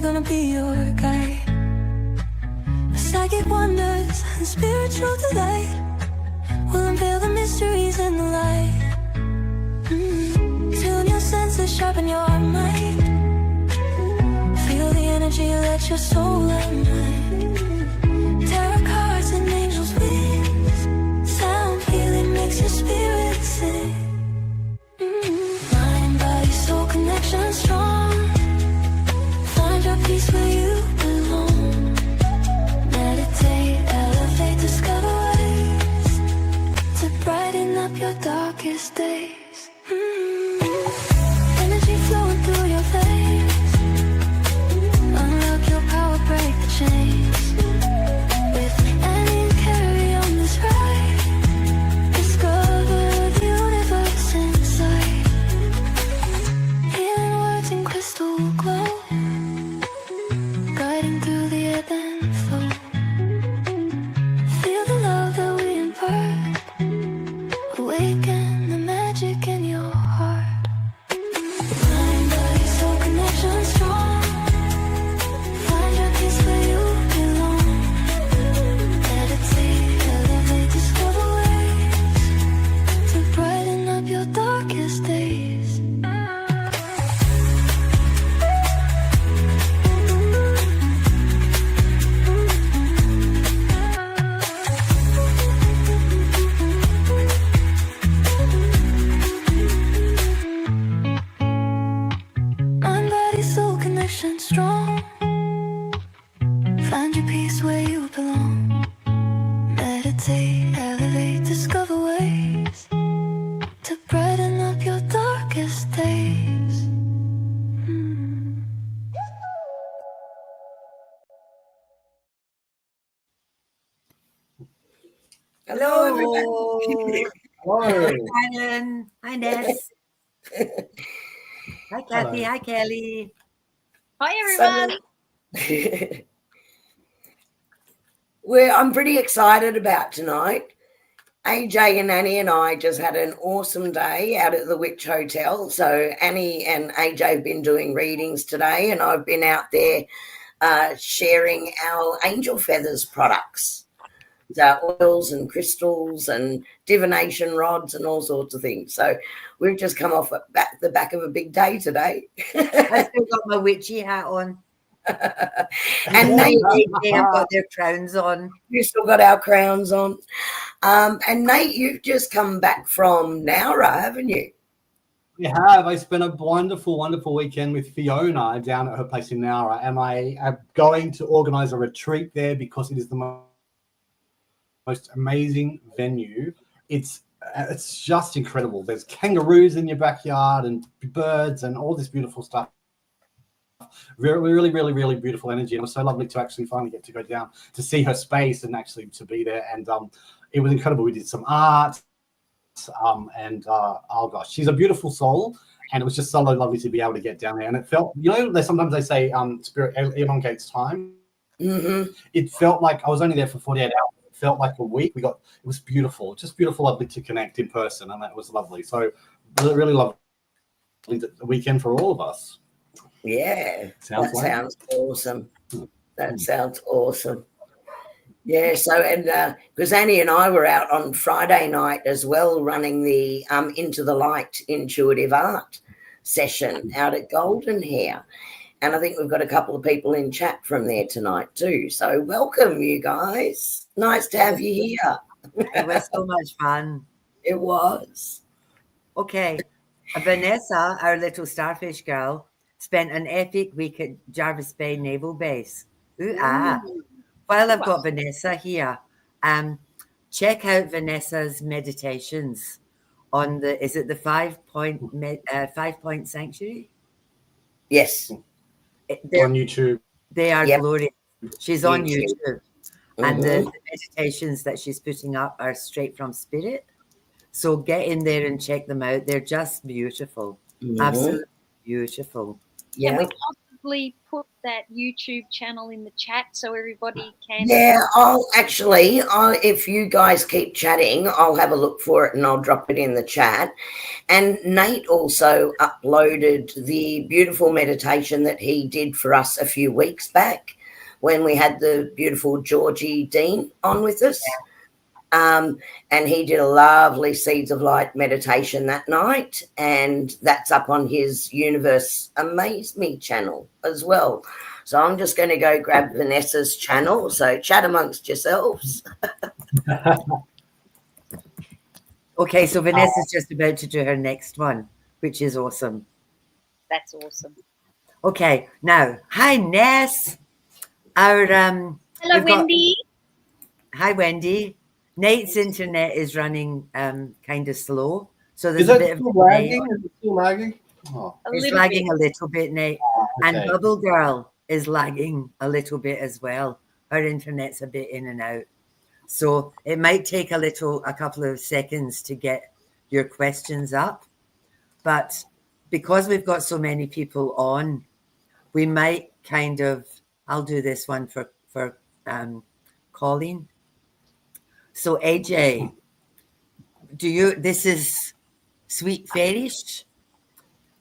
gonna be your guide. Psychic wonders and spiritual delight will unveil the mysteries in the light. Tune your senses, sharpen your mind. Feel the energy, let your soul unwind. Tarot cards and angels' wings. Sound healing makes your spirit sing. Mind, body, soul connection strong. Find your peace where you belong. Meditate, elevate, discover ways to brighten up your darkest days. Energy flowing through your veins. Unlock your power, break the chains. With Annie and Kerrie on this ride, discover the universe inside. Healing words in crystal glow, guiding through the ebb and flow. Feel the love that we impart. Awaken the magic in your heart. Mind, body, soul connection strong. Find your peace where you belong. Meditate, elevate, discover ways to brighten up your darkest days. Mind, body, soul connection strong. Find your peace where you belong. Meditate, elevate, discover ways to brighten up your darkest days. Hello, everybody. Hello. Hi, Alan. Hi, Ness. Hi, Kathy. Hello. Hi, Kelly. Hi, everyone. I'm pretty excited about tonight. AJ and Annie and I just had an awesome day out at the Witch Hotel. So Annie and AJ have been doing readings today, and I've been out there sharing our angel feathers products. So oils and crystals and divination rods and all sorts of things. So we've just come off the back of a big day today. I still got my witchy hat on. And Nate, They have got their crowns on. you've still got our crowns on. And Nate, you've just come back from Nowra, haven't you? We have. I spent a wonderful, wonderful weekend with Fiona down at her place in Nowra, and I am going to organise a retreat there because it is the most amazing venue. It's just incredible. There's kangaroos in your backyard and birds and all this beautiful stuff. Really, really, really, really beautiful energy. And it was so lovely to actually finally get to go down to see her space and actually to be there. And it was incredible. We did some art. Oh gosh, she's a beautiful soul, and it was just so lovely to be able to get down there. And it felt, sometimes they say spirit elongates time. Mm-hmm. It felt like I was only there for 48 hours. It felt like a week. It was beautiful, just beautiful, lovely to connect in person, and that was lovely. So really, really lovely weekend for all of us. Yeah, Sounds awesome. That sounds awesome. Yeah, so, and because Annie and I were out on Friday night as well, running the Into the Light intuitive art session out at Golden Hair. And I think we've got a couple of people in chat from there tonight too. So welcome, you guys. Nice to have you here. It was so much fun. It was. Okay. Vanessa, our little starfish girl, spent an epic week at Jarvis Bay Naval Base. While I've got Vanessa here, check out Vanessa's meditations on the 5-point sanctuary? Yes. On YouTube. They are glorious. She's on YouTube. YouTube. And the meditations that she's putting up are straight from spirit. So get in there and check them out. They're just beautiful. Absolutely beautiful. Yeah, we posted possibly put that YouTube channel in the chat so everybody can? Yeah, if you guys keep chatting, I'll have a look for it and I'll drop it in the chat. And Nate also uploaded the beautiful meditation that he did for us a few weeks back when we had the beautiful Georgie Dean on with us. And he did a lovely Seeds of Light meditation that night, and that's up on his Universe Amaze Me channel as well. So I'm just going to go grab Vanessa's channel. So chat amongst yourselves. Okay, so Vanessa's just about to do her next one, which is awesome. That's awesome. Okay, now, hi, Ness. Hello, Wendy. Hi, Wendy. Nate's internet is running kind of slow, so there's Is a it bit of still delay. lagging? Is it still lagging? Oh, It's lagging a little bit, Nate. okay. And Bubble Girl is lagging a little bit as well. Her internet's a bit in and out. So it might take a couple of seconds to get your questions up. But because we've got so many people on, we might I'll do this one for Colleen. So AJ, this is Sweet Fairish,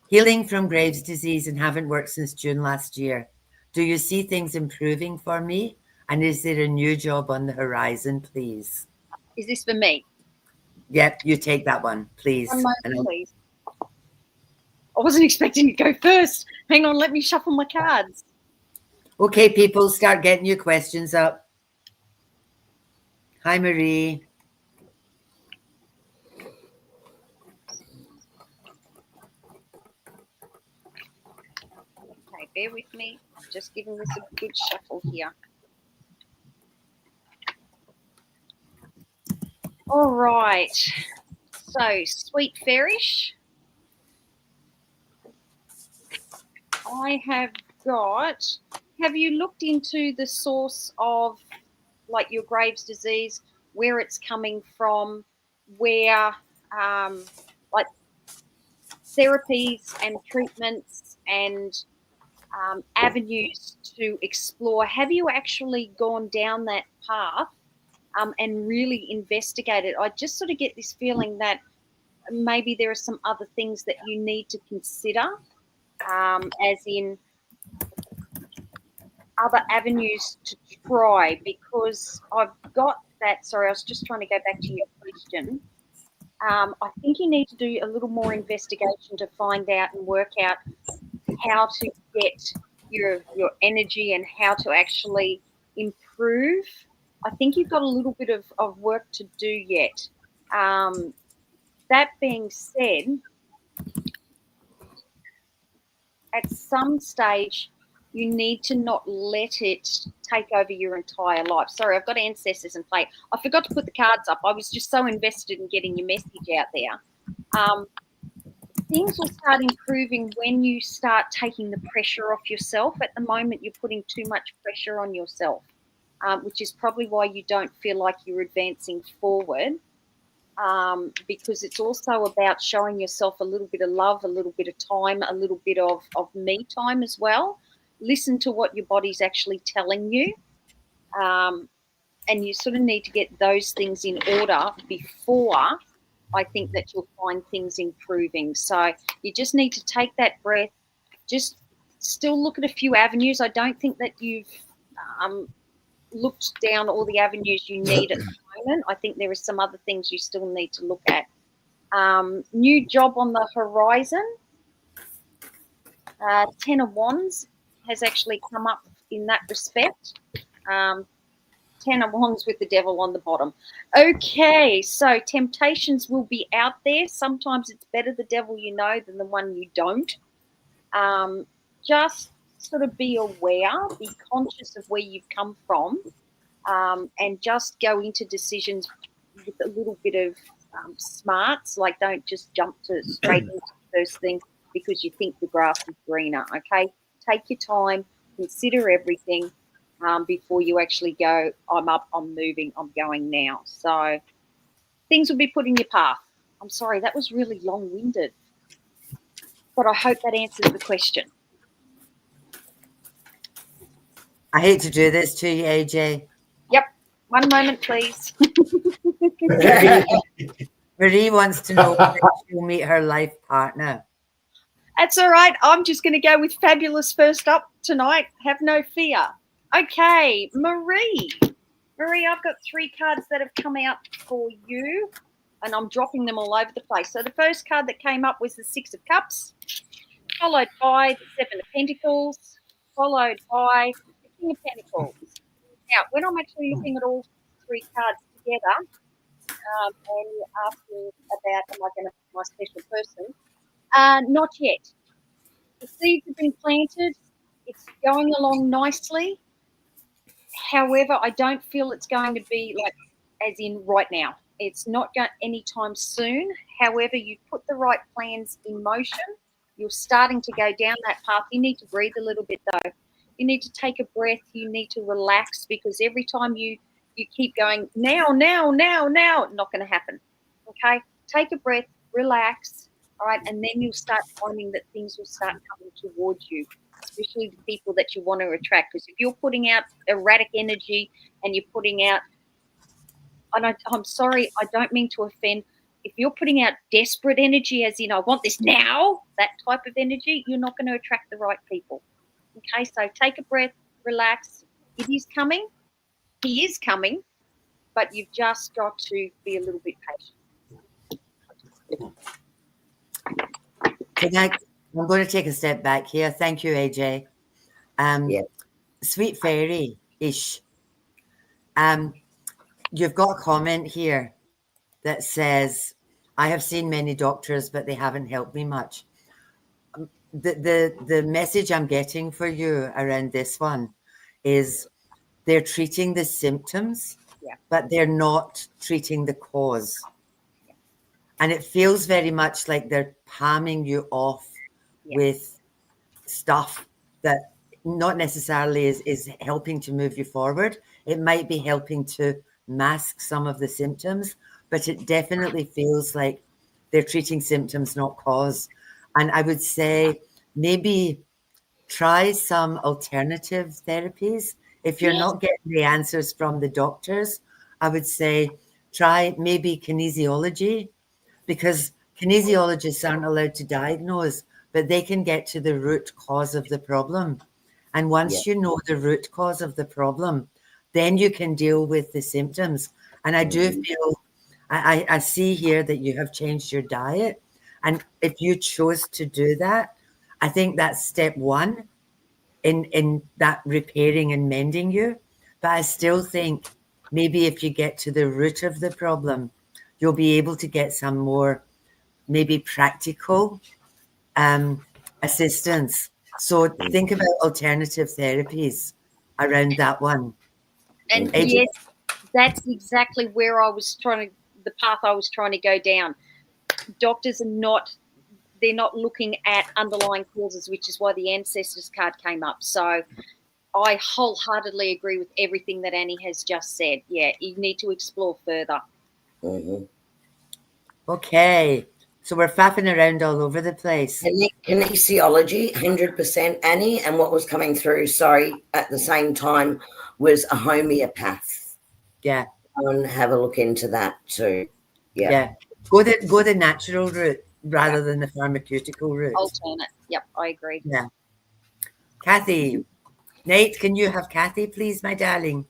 healing from Graves' disease and haven't worked since June last year. Do you see things improving for me? And is there a new job on the horizon, please? Is this for me? Yep, you take that one, please. One moment, please. I wasn't expecting to go first. Hang on, let me shuffle my cards. Okay, people, start getting your questions up. Hi, Marie. Okay, bear with me. I'm just giving this a good shuffle here. All right. So, Sweet Fairish. I have you looked into the source of like your Graves' disease, where it's coming from, where like therapies and treatments and avenues to explore? Have you actually gone down that path and really investigated? I just sort of get this feeling that maybe there are some other things that you need to consider, as in other avenues to try, because I've got that. Sorry, I was just trying to go back to your question. I think you need to do a little more investigation to find out and work out how to get your energy and how to actually improve. I think you've got a little bit of work to do yet. That being said, at some stage, you need to not let it take over your entire life. Sorry, I've got ancestors in play. I forgot to put the cards up. I was just so invested in getting your message out there. Things will start improving when you start taking the pressure off yourself. At the moment, you're putting too much pressure on yourself, which is probably why you don't feel like you're advancing forward. Because it's also about showing yourself a little bit of love, a little bit of time, a little bit of me time as well. Listen to what your body's actually telling you. And you sort of need to get those things in order before I think that you'll find things improving. So you just need to take that breath, just still look at a few avenues. I don't think that you've looked down all the avenues you need at the moment. I think there are some other things you still need to look at. New job on the horizon. 10 of Wands has actually come up in that respect. 10 of Wands with the devil on the bottom. Okay, so temptations will be out there. Sometimes it's better the devil you know than the one you don't. Just sort of be aware, be conscious of where you've come from, and just go into decisions with a little bit of smarts. Like, don't just jump to straight into the first thing because you think the grass is greener, okay? Take your time, consider everything before you actually go, I'm up, I'm moving, I'm going now. So things will be put in your path. I'm sorry, that was really long-winded, but I hope that answers the question. I hate to do this to you, AJ. Yep. One moment, please. Marie wants to know when she'll meet her life partner. That's all right. I'm just going to go with fabulous first up tonight. Have no fear. Okay, Marie. Marie, I've got 3 cards that have come out for you, and I'm dropping them all over the place. So the first card that came up was the 6 of Cups, followed by the 7 of Pentacles, followed by the King of Pentacles. Now, when I'm actually looking at all 3 cards together, and you're asking about, am I going to be my special person? Not yet. The seeds have been planted. It's going along nicely. However, I don't feel it's going to be like as in right now. It's not going anytime soon. However, you put the right plans in motion. You're starting to go down that path. You need to breathe a little bit though. You need to take a breath. You need to relax, because every time you keep going now, not going to happen. Okay? Take a breath, relax, all right? And then you'll start finding that things will start coming towards you, especially the people that you want to attract. Because if you're putting out erratic energy and you're putting out, and I'm sorry, I don't mean to offend, if you're putting out desperate energy, as in I want this now, that type of energy, you're not going to attract the right people. Okay, so take a breath, relax. It is coming. He is coming, but you've just got to be a little bit patient. I'm going to take a step back here. Thank you, AJ. Sweet Fairy-ish. You've got a comment here that says, I have seen many doctors, but they haven't helped me much. The message I'm getting for you around this one is they're treating the symptoms, but they're not treating the cause. And it feels very much like they're palming you off with stuff that not necessarily is helping to move you forward. It might be helping to mask some of the symptoms, but it definitely feels like they're treating symptoms, not cause. And I would say maybe try some alternative therapies. If you're not getting the answers from the doctors, I would say try maybe kinesiology, because kinesiologists aren't allowed to diagnose, but they can get to the root cause of the problem. And once you know the root cause of the problem, then you can deal with the symptoms. And I do feel, I see here that you have changed your diet. And if you chose to do that, I think that's step 1 in that repairing and mending you. But I still think maybe if you get to the root of the problem, you'll be able to get some more maybe practical assistance. So think about alternative therapies around that one. And yes, that's exactly where the path I was trying to go down. Doctors are they're not looking at underlying causes, which is why the ancestors card came up. So I wholeheartedly agree with everything that Annie has just said. Yeah, you need to explore further. Okay, so we're faffing around all over the place. Kinesiology, 100%, Annie. And what was coming through, at the same time, was a homeopath. Yeah. Go and have a look into that too. Yeah. Go the natural route rather than the pharmaceutical route. Alternate. Yep, I agree. Yeah. Kathy. Nate, can you have Kathy, please, my darling?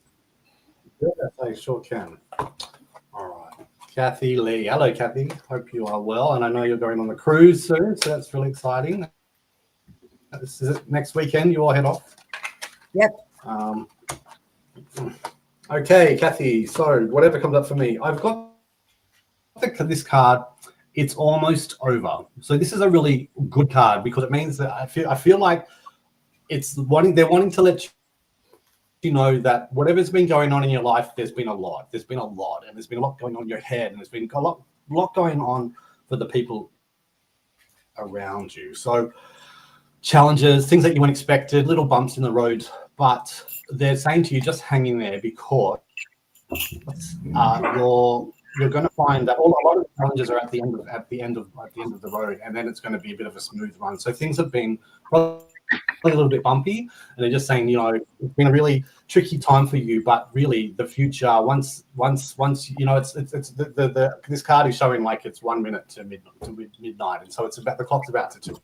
Yes, I sure can. All right. Kathy Lee. Hello, Kathy. Hope you are well. And I know you're going on the cruise soon, so that's really exciting. This is it next weekend. You all head off? Yep. Okay, Kathy. So whatever comes up for me, I've got this card. It's almost over. So this is a really good card because it means that I feel like they're wanting to let you know that whatever's been going on in your life, there's been a lot, and there's been a lot going on in your head, and there's been a lot going on for the people around you. So challenges, things that you weren't expected, little bumps in the road, but they're saying to you, just hang in there, because you're going to find that a lot of the challenges are at the end of the road, and then it's going to be a bit of a smooth run. So things have been a little bit bumpy, and they're just saying, it's been a really tricky time for you, but really the future, once it's this card is showing like it's 1 minute to midnight, and so it's about, the clock's about to 2,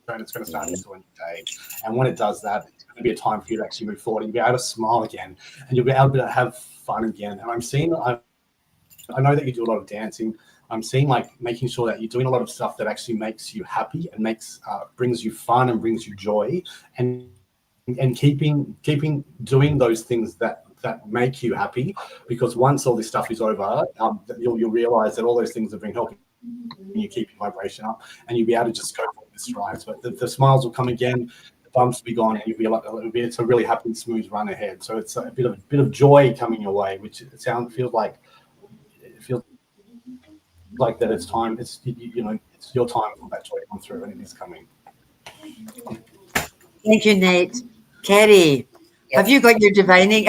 and it's going to start into a new day. And when it does that, it's going to be a time for you to actually move forward, and you'll be able to smile again, and you'll be able to have fun again. And I know that you do a lot of dancing. I'm seeing like making sure that you're doing a lot of stuff that actually makes you happy and brings you fun and brings you joy, and keeping doing those things that make you happy, because once all this stuff is over, you'll realize that all those things have been helping you keep your vibration up, and you'll be able to just go for this rise. But the smiles will come again, the bumps will be gone, and you'll be like, it's a really happy, smooth run ahead. So it's a bit of joy coming your way, which feels like that it's time. It's it's your time for that joy to come through, and it is coming. Thank you, Nate. Kerrie, have you got your divining?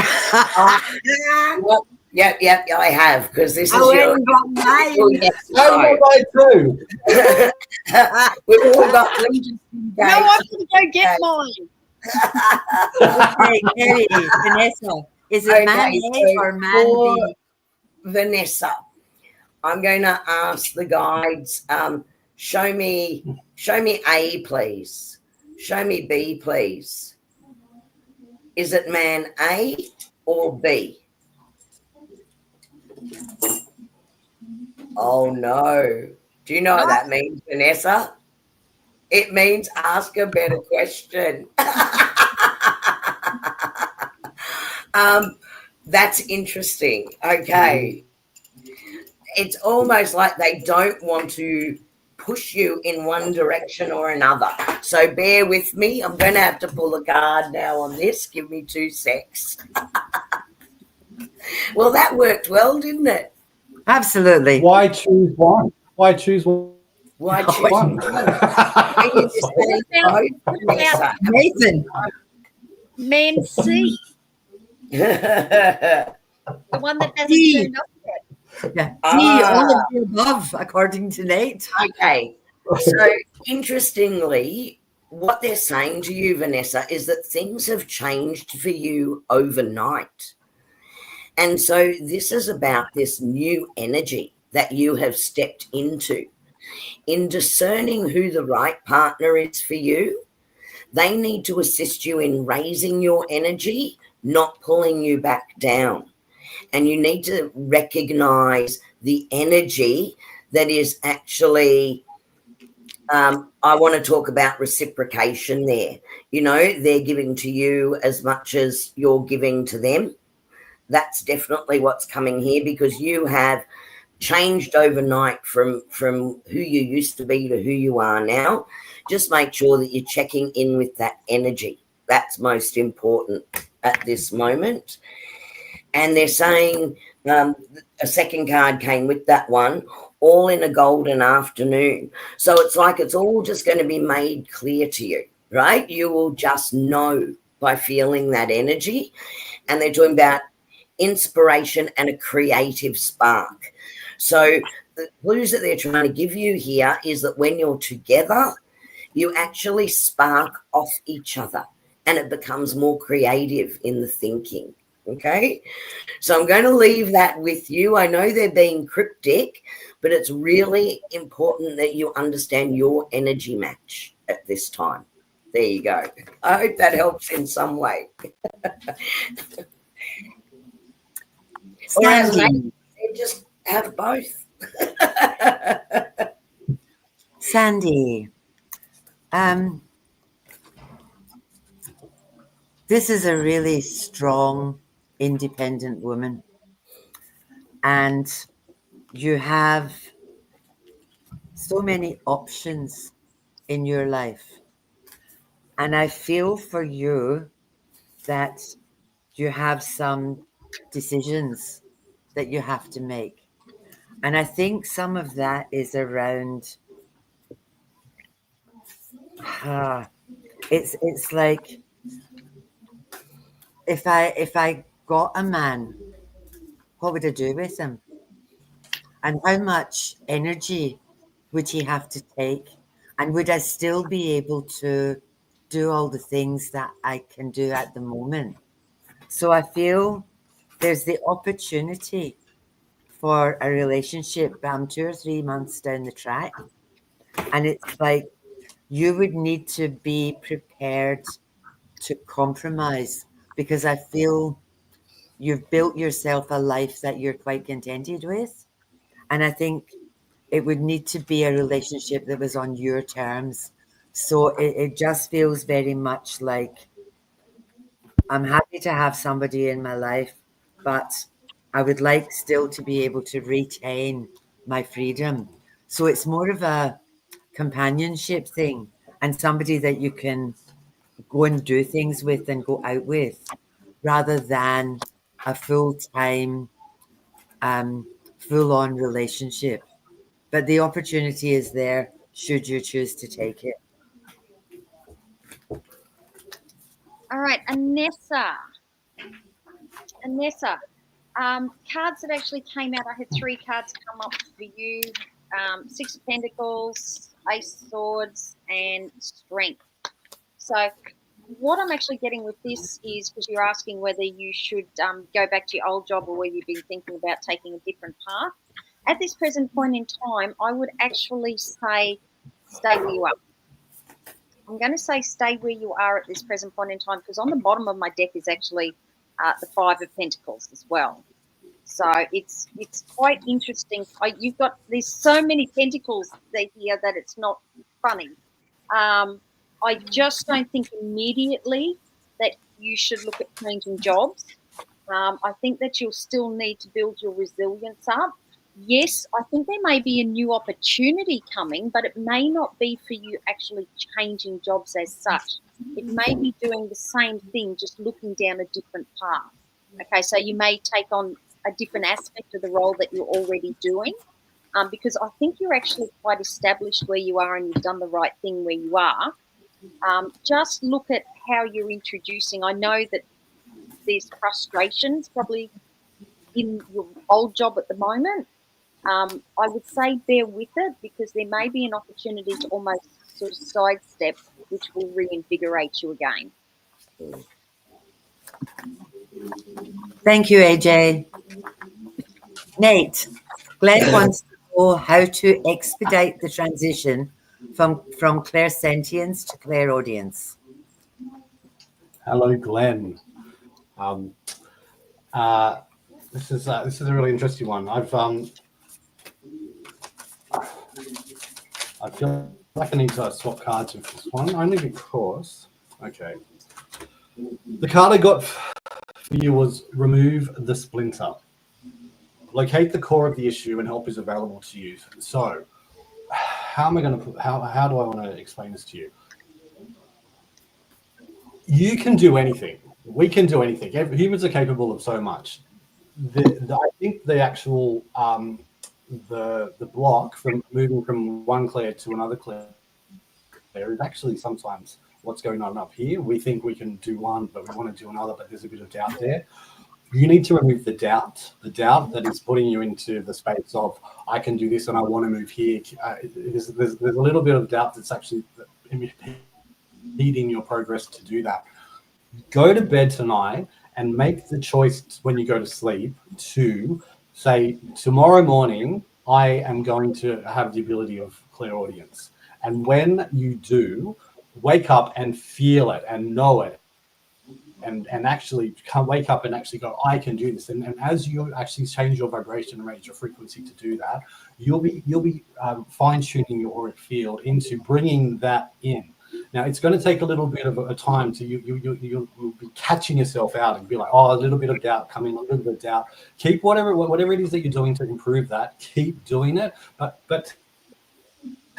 Yep, I have, because this is Oh, your. I too. We've all got Legion. No, I'm going to go get mine. Okay, Kerrie, Vanessa, is it man A or man B? Vanessa, I'm going to ask the guides, show me A, please. Show me B, please. Is it man A or B? Oh, no. Do you know what that means, Vanessa? It means ask a better question. That's interesting. Okay. It's almost like they don't want to push you in one direction or another. So bear with me. I'm going to have to pull a card now on this. Give me 2 secs. Well, that worked well, didn't it? Absolutely. Why choose one? Why choose one? Why choose one? Nathan. Man C, the one that doesn't D. turn up yet. Yeah. D, all of the above, according to Nate. Okay. So interestingly, what they're saying to you, Vanessa, is that things have changed for you overnight. And so this is about this new energy that you have stepped into. In discerning who the right partner is for you, they need to assist you in raising your energy, not pulling you back down. And you need to recognize the energy that is actually, I want to talk about reciprocation there. They're giving to you as much as you're giving to them. That's definitely what's coming here, because you have changed overnight from who you used to be to who you are now. Just make sure that you're checking in with that energy. That's most important at this moment. And they're saying a second card came with that one, all in a golden afternoon. So it's like it's all just going to be made clear to you, right? You will just know by feeling that energy. And they're talking about inspiration and a creative spark. So the clues that they're trying to give you here is that when you're together, you actually spark off each other and it becomes more creative in the thinking. Okay, so I'm going to leave that with you. I know they're being cryptic, but it's really important that you understand your energy match at this time. There you go. I hope that helps in some way. Or as they just have both. Sandy, this is a really strong, independent woman, and you have so many options in your life, and I feel for you that you have some decisions that you have to make, and I think some of that is around it's like if I got a man, what would I do with him? And how much energy would he have to take? And would I still be able to do all the things that I can do at the moment. So I feel there's the opportunity for a relationship, but I'm 2 or 3 months down the track. And it's like you would need to be prepared to compromise, because I feel you've built yourself a life that you're quite contented with. And I think it would need to be a relationship that was on your terms. So it just feels very much like I'm happy to have somebody in my life, but I would like still to be able to retain my freedom. So it's more of a companionship thing, and somebody that you can go and do things with and go out with, rather than a full-time, full-on relationship. But the opportunity is there should you choose to take it. All right, Anessa. Cards that actually came out, I had 3 cards come up for you. 6 of Pentacles, Ace of Swords, and Strength. So what I'm actually getting with this is, because you're asking whether you should go back to your old job or whether you've been thinking about taking a different path. At this present point in time, I would actually say stay where you are. I'm going to say stay where you are at this present point in time, because on the bottom of my deck is actually the 5 of Pentacles as well. So it's quite interesting. There's so many pentacles here that it's not funny. I just don't think immediately that you should look at changing jobs. I think that you'll still need to build your resilience up. Yes, I think there may be a new opportunity coming, but it may not be for you actually changing jobs as such. It may be doing the same thing, just looking down a different path. Okay, so you may take on a different aspect of the role that you're already doing, because I think you're actually quite established where you are and you've done the right thing where you are. Just look at how you're introducing. I know that there's frustrations probably in your old job at the moment. I would say bear with it, because there may be an opportunity to almost sort of sidestep, which will reinvigorate you again. Thank you, AJ. Nate, Glenn wants to know how to expedite the transition from clairsentience to clairaudience. Hello, Glenn. This is a really interesting one. I feel like I need to swap cards with this one, only because, okay, the card I got for you was remove the splinter. Locate the core of the issue and help is available to you. So how am I going to how do I want to explain this to you? You can do anything. We can do anything. Humans are capable of so much. I think the actual the block from moving from one clair to another clair is actually sometimes what's going on up here. We think we can do one, but we want to do another, but there's a bit of doubt there. You need to remove the doubt that is putting you into the space of, I can do this and I want to move here. There's a little bit of doubt that's actually impeding your progress to do that. Go to bed tonight and make the choice when you go to sleep to say, tomorrow morning, I am going to have the ability of clairaudience. And when you do, wake up and feel it and know it. And actually wake up and actually go, I can do this. And as you actually change your vibration and raise your frequency to do that, you'll be fine-tuning your auric field into bringing that in. Now, it's going to take a little bit of a time to you'll be catching yourself out and be like, oh, a little bit of doubt coming, a little bit of doubt. Keep whatever it is that you're doing to improve that. Keep doing it, but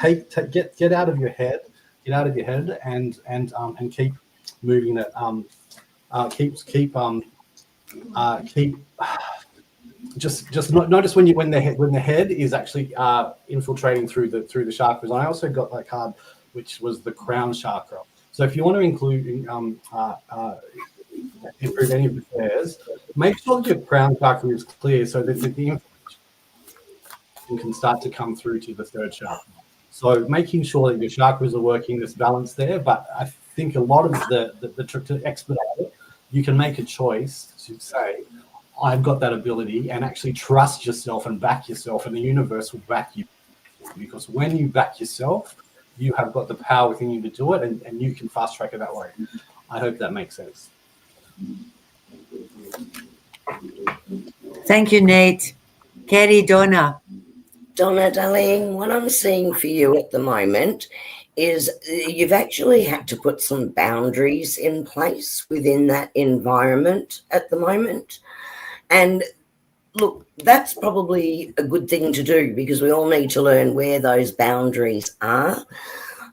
get out of your head, and keep moving it. Just notice when the head is actually infiltrating through the chakras. I also got that card, which was the crown chakra. So if you want to include improve any of the pairs, make sure that your crown chakra is clear so that the information can start to come through to the third chakra. So making sure that your chakras are working, this balance there. But I think a lot of the trick to expedite it, you can make a choice to say, I've got that ability, and actually trust yourself and back yourself, and the universe will back you. Because when you back yourself, you have got the power within you to do it, and you can fast track it that way. I hope that makes sense. Thank you, Nate. Kerrie, Donna. Donna, darling, what I'm seeing for you at the moment is you've actually had to put some boundaries in place within that environment at the moment. And look, that's probably a good thing to do, because we all need to learn where those boundaries are.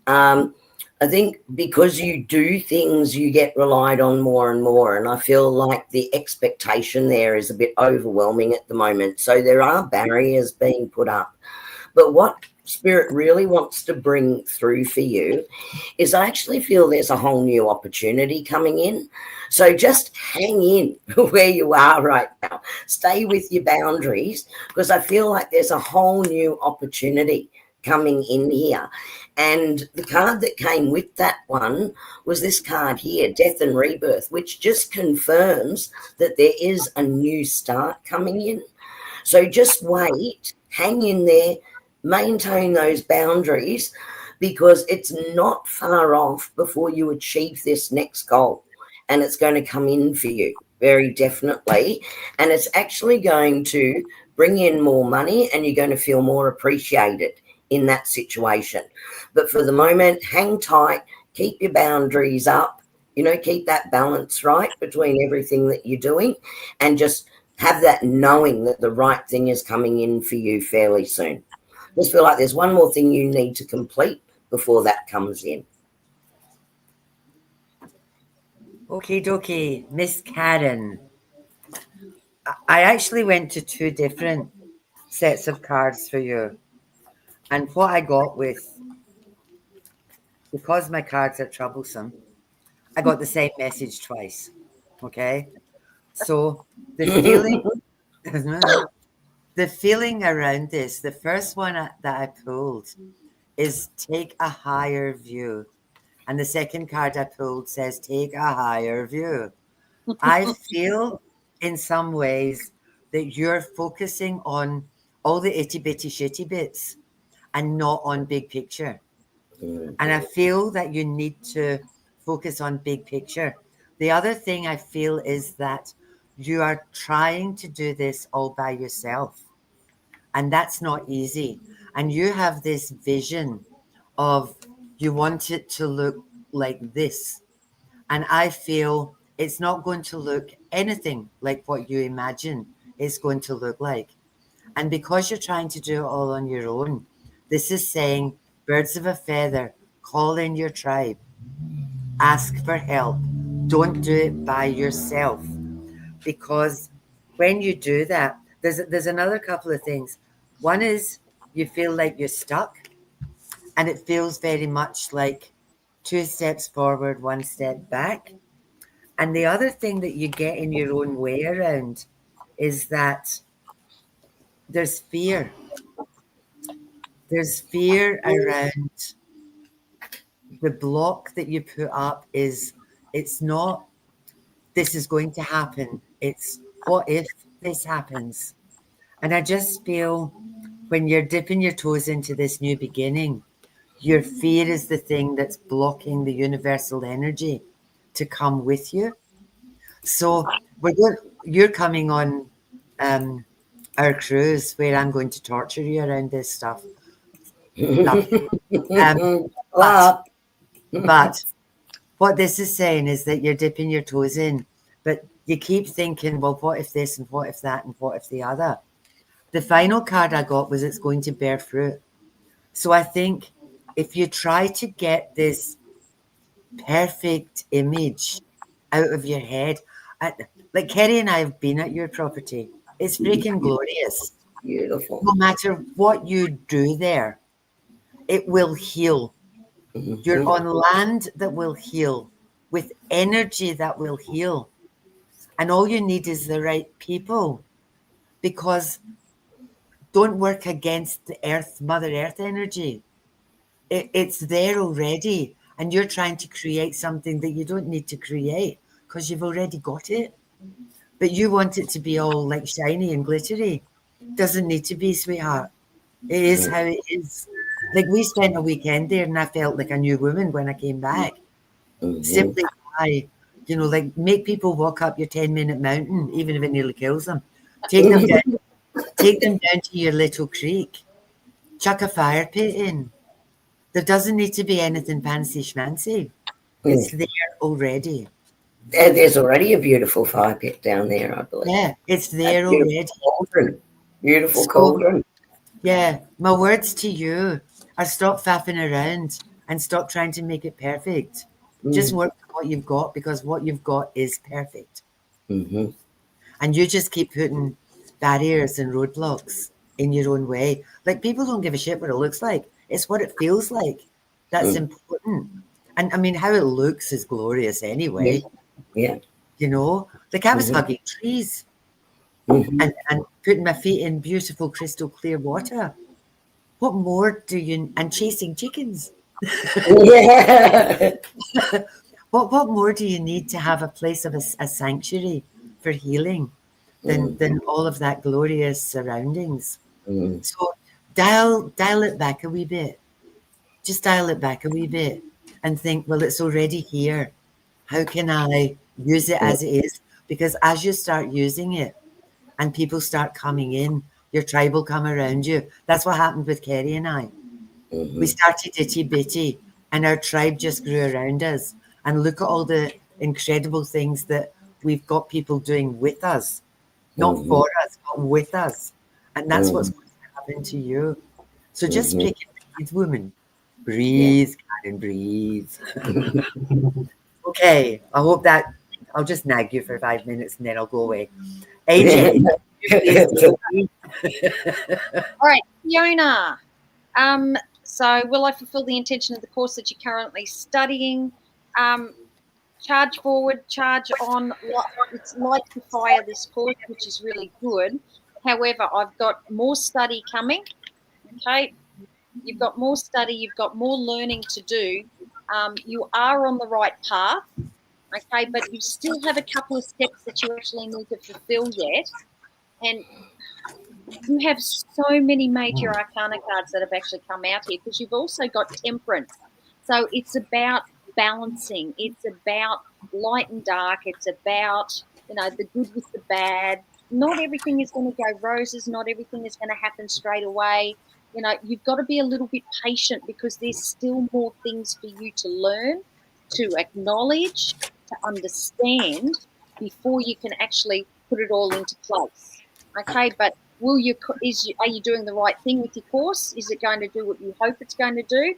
I think because you do things, you get relied on more and more. And I feel like the expectation there is a bit overwhelming at the moment. So there are barriers being put up. But what Spirit really wants to bring through for you is, I actually feel there's a whole new opportunity coming in. So just hang in where you are right now. Stay with your boundaries, because I feel like there's a whole new opportunity coming in here. And the card that came with that one was this card here, Death and Rebirth, which just confirms that there is a new start coming in. So just wait, hang in there, maintain those boundaries, because it's not far off before you achieve this next goal. And it's going to come in for you, very definitely. And it's actually going to bring in more money, and you're going to feel more appreciated in that situation. But for the moment, hang tight, keep your boundaries up, keep that balance right between everything that you're doing, and just have that knowing that the right thing is coming in for you fairly soon. Just feel like there's one more thing you need to complete before that comes in. Okie dokie, Miss Karen. I actually went to 2 different sets of cards for you. And what I got with, because my cards are troublesome, I got the same message twice. Okay? So the feeling around this, the first one that I pulled is take a higher view. And the second card I pulled says take a higher view. I feel in some ways that you're focusing on all the itty bitty shitty bits and not on big picture. And I feel that you need to focus on big picture. The other thing I feel is that you are trying to do this all by yourself. And that's not easy. And you have this vision of you want it to look like this. And I feel it's not going to look anything like what you imagine it's going to look like. And because you're trying to do it all on your own, this is saying, birds of a feather, call in your tribe, ask for help. Don't do it by yourself. Because when you do that, there's another couple of things. One is you feel like you're stuck, and it feels very much like 2 steps forward, 1 step back. And the other thing that you get in your own way around is that there's fear. There's fear around the block that you put up. It's not this is going to happen. It's what if this happens? And I just feel when you're dipping your toes into this new beginning, your fear is the thing that's blocking the universal energy to come with you. So you're coming on our cruise where I'm going to torture you around this stuff. But what this is saying is that you're dipping your toes in, but you keep thinking, well, what if this and what if that and what if the other? The final card I got was it's going to bear fruit. So I think if you try to get this perfect image out of your head, like Kerrie and I have been at your property, it's freaking glorious. Beautiful. No matter what you do there, it will heal. You're on land that will heal, with energy that will heal. And all you need is the right people, because don't work against the earth, Mother Earth energy. It's there already. and you're trying to create something that you don't need to create because you've already got it. But you want it to be all like shiny and glittery. Doesn't need to be, sweetheart. It is how it is. Like we spent a weekend there and I felt like a new woman when I came back. Simply by, you know, like make people walk up your 10-minute mountain, even if it nearly kills them. Take them down to your little creek. Chuck a fire pit in. There doesn't need to be anything fancy schmancy. It's there already. There's already a beautiful fire pit down there, I believe. Yeah, it's there already. Cauldron. Beautiful So- cauldron. Yeah, my words to you are stop faffing around and stop trying to make it perfect. Just work with what you've got because what you've got is perfect. Mm-hmm. And you just keep putting barriers and roadblocks in your own way. Like people don't give a shit what it looks like. It's what it feels like. That's important. And I mean, how it looks is glorious anyway. Yeah. You know, like I was hugging trees and putting my feet in beautiful crystal clear water. What more do you, and chasing chickens. Yeah. What more do you need to have a place of a sanctuary for healing than all of that glorious surroundings? So dial it back a wee bit. Just dial it back a wee bit and think, well, it's already here. How can I use it as it is? Because as you start using it and people start coming in, your tribe will come around you. That's what happened with Kerrie and I. We started itty bitty and our tribe just grew around us. And look at all the incredible things that we've got people doing with us, not for us, but with us. And that's what's going to happen to you. So just pick and breathe, woman. Breathe, Karen, breathe. Okay, I hope that I'll just nag you for 5 minutes and then I'll go away. AJ. All right, Fiona. So will I fulfill the intention of the course that you're currently studying? Charge forward, charge on. It's light to fire this course, which is really good. However, I've got more study coming. Okay, you've got more study, you've got more learning to do. You are on the right path. Okay, but you still have a couple of steps that you actually need to fulfill yet. And you have so many major arcana cards that have actually come out here because you've also got temperance. So it's about balancing. It's about light and dark. It's about, you know, the good with the bad. Not everything is going to go roses. Not everything is going to happen straight away. You know, you've got to be a little bit patient because there's still more things for you to learn, to acknowledge, to understand before you can actually put it all into place. Okay, but are you doing the right thing with your course? Is it going to do what you hope it's going to do?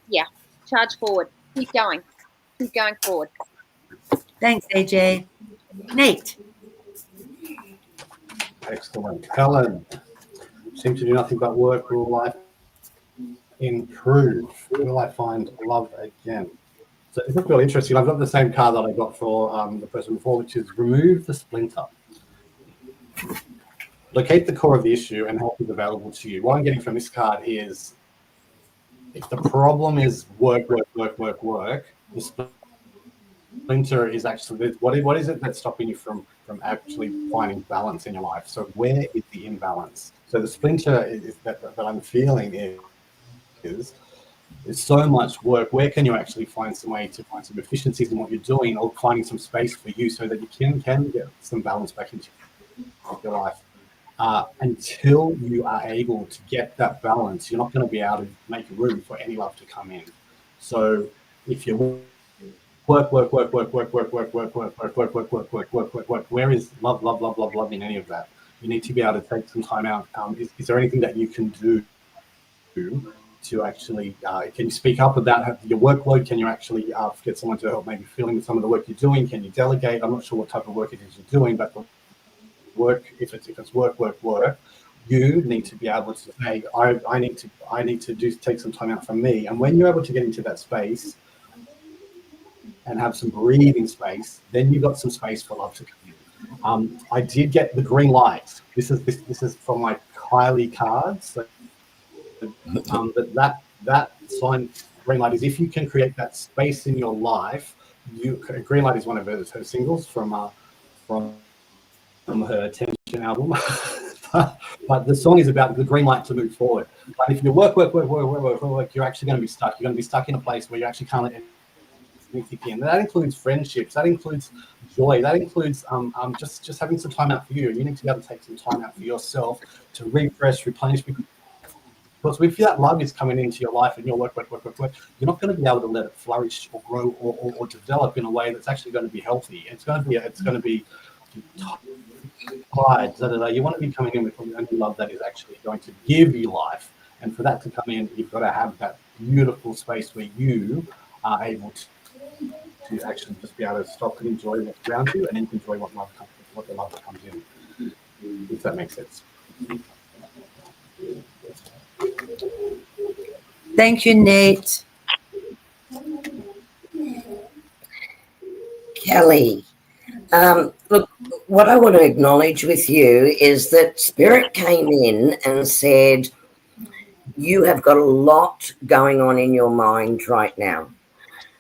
Yeah, charge forward. Keep going. Keep going forward. Thanks, AJ. Nate. Excellent. Helen, seem to do nothing but work. Will life improve? Will I find love again? So it's really interesting. I've got the same card that I got for the person before, which is remove the splinter. Locate the core of the issue and help is available to you. What I'm getting from this card is if the problem is work, the splinter is actually, what is it that's stopping you from actually finding balance in your life? So where is the imbalance? So the splinter is that I'm feeling is so much work. Where can you actually find some way to find some efficiencies in what you're doing, or finding some space for you so that you can get some balance back into your life? Until you are able to get that balance, you're not going to be able to make room for any love to come in. So if you work, where is love in any of that? You need to be able to take some time out. Is there anything that you can do to actually, can you speak up about your workload? Can you actually get someone to help maybe fill in some of the work you're doing? Can you delegate? I'm not sure what type of work it is you're doing, but work, if it's work, you need to be able to say, I need to take some time out from me. And when you're able to get into that space and have some breathing space, then you've got some space for love to come in. I did get the green light. This is from my Kylie cards. So, that sign green light is if you can create that space in your life. Green light is one of her singles from her Attention album. But the song is about the green light to move forward. But if you work, you're actually going to be stuck. You're going to be stuck in a place where you actually can't let anything in. That includes friendships. That includes joy. That includes just having some time out for you. You need to be able to take some time out for yourself to refresh, replenish. Because if that love is coming into your life and you're work, you're not going to be able to let it flourish or grow or develop in a way that's actually going to be healthy. It's going to be tired. You want to be coming in with only love that is actually going to give you life. And for that to come in, you've got to have that beautiful space where you are able to actually just be able to stop and enjoy what's around you, and then enjoy what the love that comes in. If that makes sense. Thank you, Nate. Kelly, look, what I want to acknowledge with you is that Spirit came in and said, you have got a lot going on in your mind right now.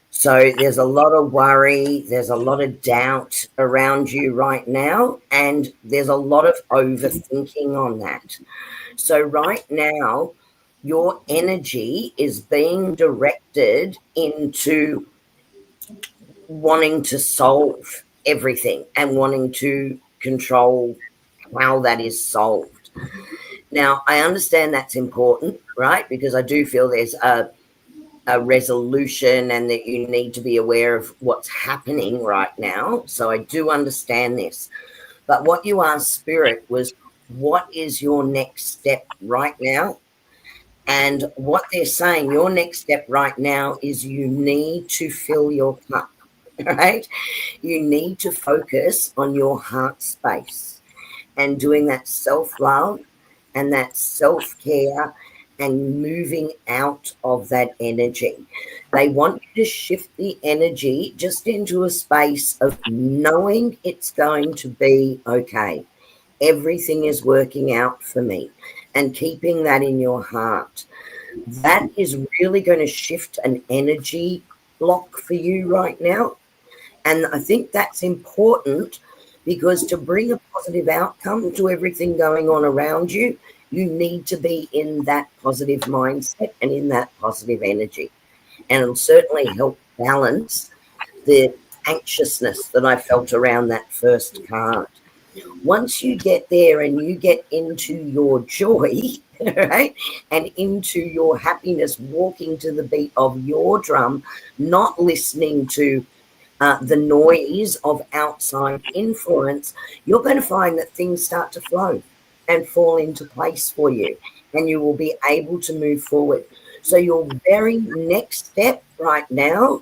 So there's a lot of worry, there's a lot of doubt around you right now, and there's a lot of overthinking on that. So right now, your energy is being directed into wanting to solve everything and wanting to control how that is solved. Now, I understand that's important, right? Because I do feel there's a resolution and that you need to be aware of what's happening right now. So I do understand this. But what you asked Spirit was, what is your next step right now? And what they're saying, your next step right now is you need to fill your cup, right? You need to focus on your heart space and doing that self-love and that self-care and moving out of that energy. They want you to shift the energy just into a space of knowing it's going to be okay. Everything is working out for me, and keeping that in your heart. That is really going to shift an energy block for you right now. And I think that's important, because to bring a positive outcome to everything going on around you, you need to be in that positive mindset and in that positive energy. And it'll certainly help balance the anxiousness that I felt around that first card. Once you get there and you get into your joy, right, and into your happiness, walking to the beat of your drum, not listening to the noise of outside influence, you're going to find that things start to flow and fall into place for you, and you will be able to move forward. So your very next step right now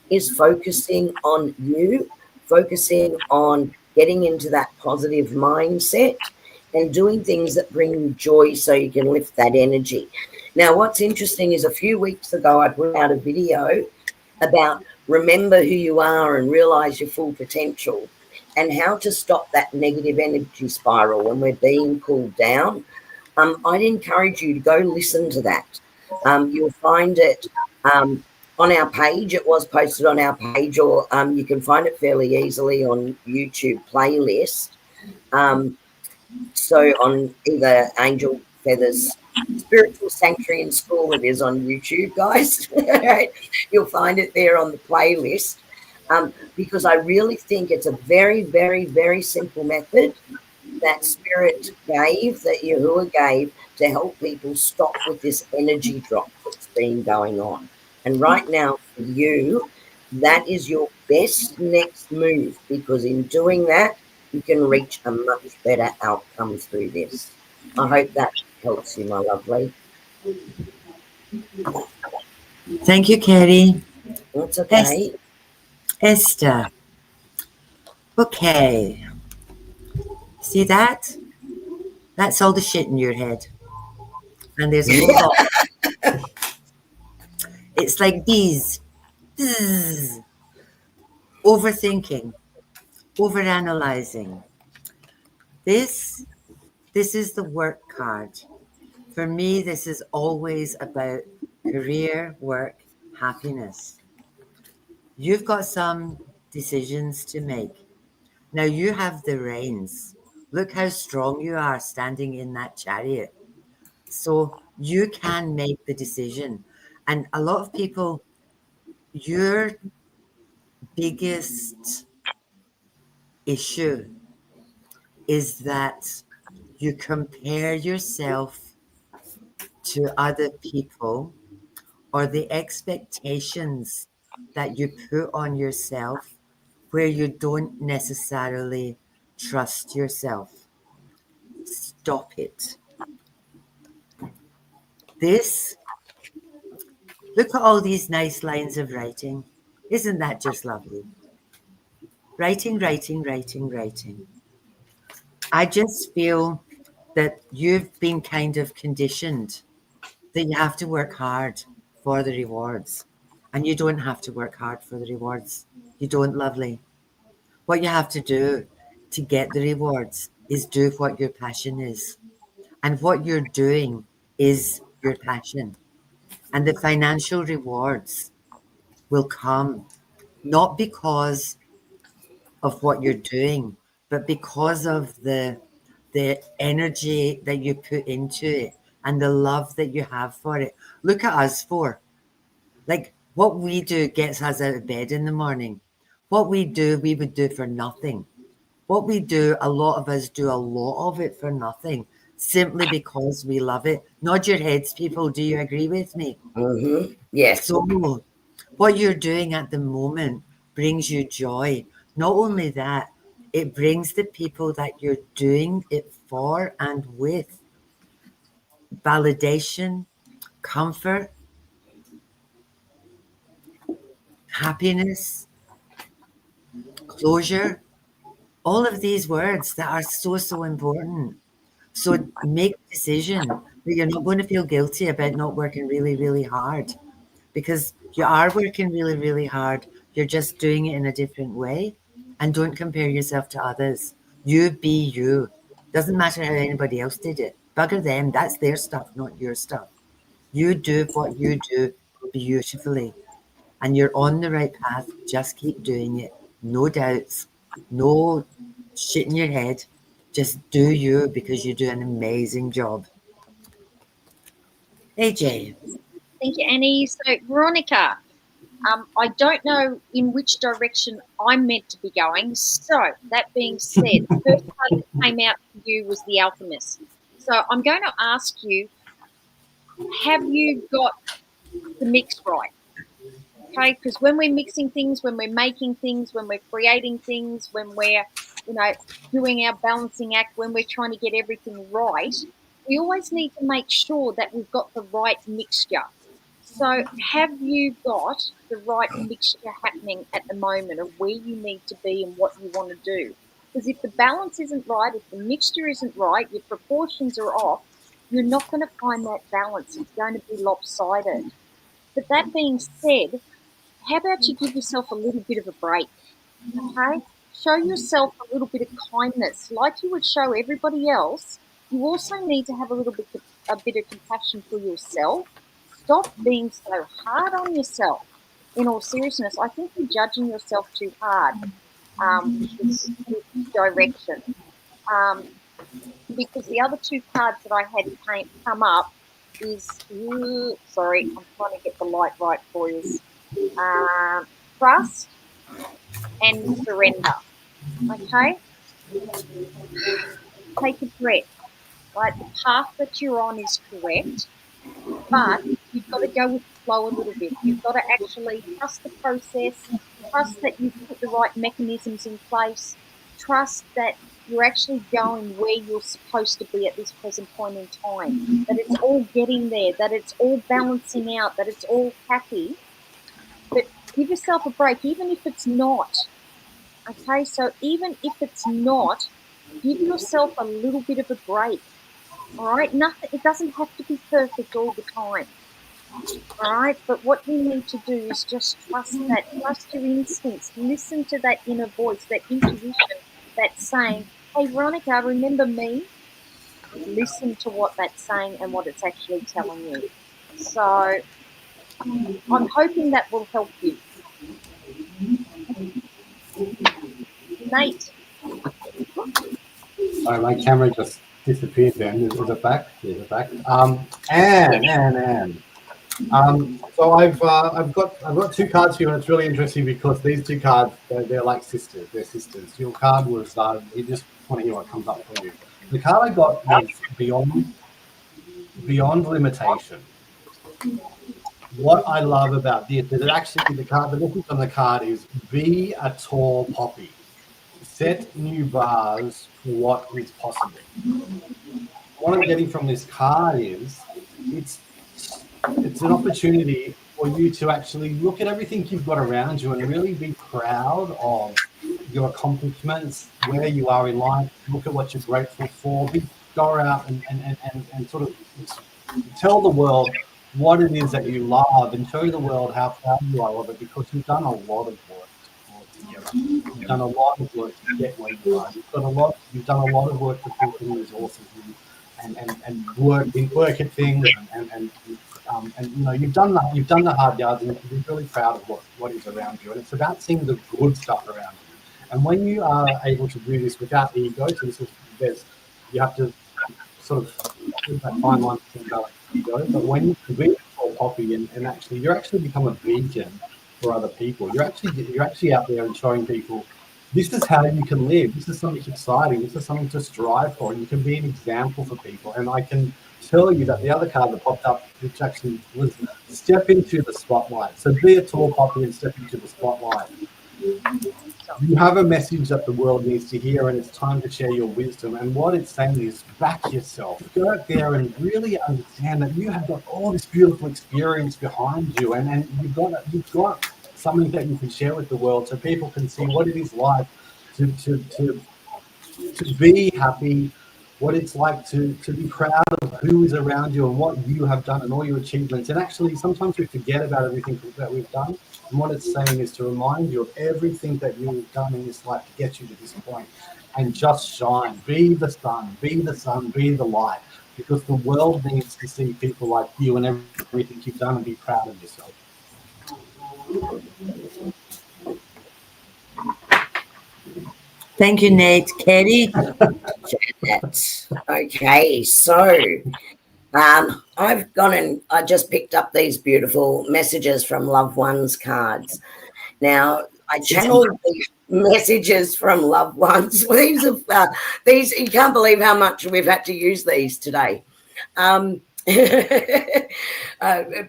is focusing on you, focusing on getting into that positive mindset and doing things that bring you joy so you can lift that energy. Now, what's interesting is a few weeks ago, I put out a video about remember who you are and realize your full potential, and how to stop that negative energy spiral when we're being pulled down. I'd encourage you to go listen to that. You'll find it on our page. It was posted on our page, or you can find it fairly easily on YouTube playlist. So on either Angel Feathers Spiritual Sanctuary and School, it is on YouTube, guys. You'll find it there on the playlist, because I really think it's a very, very, very simple method that Spirit gave, that Yahuwah gave, to help people stop with this energy drop that's been going on. And right now, for you, that is your best next move, because in doing that, you can reach a much better outcome through this. I hope that helps you, my lovely. Thank you, Kerrie. That's okay. Esther. Okay. See that? That's all the shit in your head. And there's a whole lot. It's like bees. Bzzz. Overthinking. Overanalyzing. This is the work card. For me, this is always about career, work, happiness. You've got some decisions to make. Now you have the reins. Look how strong you are standing in that chariot. So you can make the decision. And a lot of people, your biggest issue is that you compare yourself to other people, or the expectations that you put on yourself where you don't necessarily trust yourself. Stop it. This, look at all these nice lines of writing. Isn't that just lovely? Writing, writing, writing, writing. I just feel that you've been kind of conditioned that you have to work hard for the rewards. And you don't have to work hard for the rewards. You don't, lovely. What you have to do to get the rewards is do what your passion is. And what you're doing is your passion. And the financial rewards will come not because of what you're doing, but because of the energy that you put into it and the love that you have for it. Look at us four. Like, what we do gets us out of bed in the morning. What we do, we would do for nothing. What we do, a lot of us do a lot of it for nothing, simply because we love it. Nod your heads, people. Do you agree with me? Mm-hmm. Yes. So what you're doing at the moment brings you joy. Not only that, it brings the people that you're doing it for and with validation, comfort, happiness, closure, all of these words that are so, so important. So make a decision that you're not going to feel guilty about not working really, really hard, because you are working really, really hard. You're just doing it in a different way. And don't compare yourself to others. You be you. Doesn't matter how anybody else did it. Bugger them. That's their stuff, not your stuff. You do what you do beautifully. And you're on the right path. Just keep doing it. No doubts. No shit in your head. Just do you, because you do an amazing job. AJ. Thank you, Annie. So, Veronica, I don't know in which direction I'm meant to be going. So, that being said, the first card that came out for you was the Alchemist. So, I'm going to ask you, have you got the mix right? Okay, because when we're mixing things, when we're making things, when we're creating things, when we're, doing our balancing act, when we're trying to get everything right, we always need to make sure that we've got the right mixture. So have you got the right mixture happening at the moment of where you need to be and what you want to do? Because if the balance isn't right, if the mixture isn't right, your proportions are off, you're not going to find that balance. It's going to be lopsided. But that being said, how about you give yourself a little bit of a break, okay? Show yourself a little bit of kindness. Like you would show everybody else, you also need to have a bit of compassion for yourself. Stop being so hard on yourself. In all seriousness, I think you're judging yourself too hard with this direction. Because the other two cards that I had come up is, sorry, I'm trying to get the light right for you. Trust and surrender. Okay? Take a breath. Right? The path that you're on is correct, but you've got to go with the flow a little bit. You've got to actually trust the process, trust that you've put the right mechanisms in place, trust that you're actually going where you're supposed to be at this present point in time, that it's all getting there, that it's all balancing out, that it's all happy. But give yourself a break, even if it's not. Okay, so even if it's not, give yourself a little bit of a break. All right, nothing. It doesn't have to be perfect all the time. All right, but what you need to do is just trust your instincts, listen to that inner voice, that intuition that's saying, "Hey, Veronica, remember me?" Listen to what that's saying and what it's actually telling you. So I'm hoping that will help you. Nate, Sorry, my camera just disappeared then. Is it back? Is it back? Anne. So I've got two cards here, and it's really interesting because these two cards they're like sisters. They're sisters. Your card was you just want to hear what comes up for you. The card I got was beyond limitation. What I love about this is actually the message on the card is be a tall poppy. Set new bars for what is possible. What I'm getting from this card is it's an opportunity for you to actually look at everything you've got around you and really be proud of your accomplishments, where you are in life, look at what you're grateful for, go out and sort of tell the world what it is that you love and show the world how proud you are of it, because you've done a lot of work together. You've done a lot of work to get where you are. You've done a lot of work to put in resources and work at things and you know you've done the hard yards, and you can be really proud of what is around you. And it's about seeing the good stuff around you. And when you are able to do this without ego, so you have to sort of that fine line between balance and ego. But when you can be a tall poppy and actually you're actually become a beacon for other people. You're actually out there and showing people this is how you can live. This is something exciting. This is something to strive for. And you can be an example for people. And I can tell you that the other card that popped up, which actually was step into the spotlight. So be a tall poppy and step into the spotlight. You have a message that the world needs to hear, and it's time to share your wisdom. And what it's saying is back yourself. Go out there and really understand that you have got all this beautiful experience behind you, and you've got something that you can share with the world so people can see what it is like to be happy, what it's like to be proud of who is around you and what you have done and all your achievements. And actually, sometimes we forget about everything that we've done. And what it's saying is to remind you of everything that you've done in this life to get you to this point. And just shine. Be the sun, be the light. Because the world needs to see people like you and everything you've done and be proud of yourself. Thank you, Nate. Kerrie? Okay, so I've gone and I just picked up these beautiful messages from loved ones cards. Now I channeled these messages from loved ones. These you can't believe how much we've had to use these today. I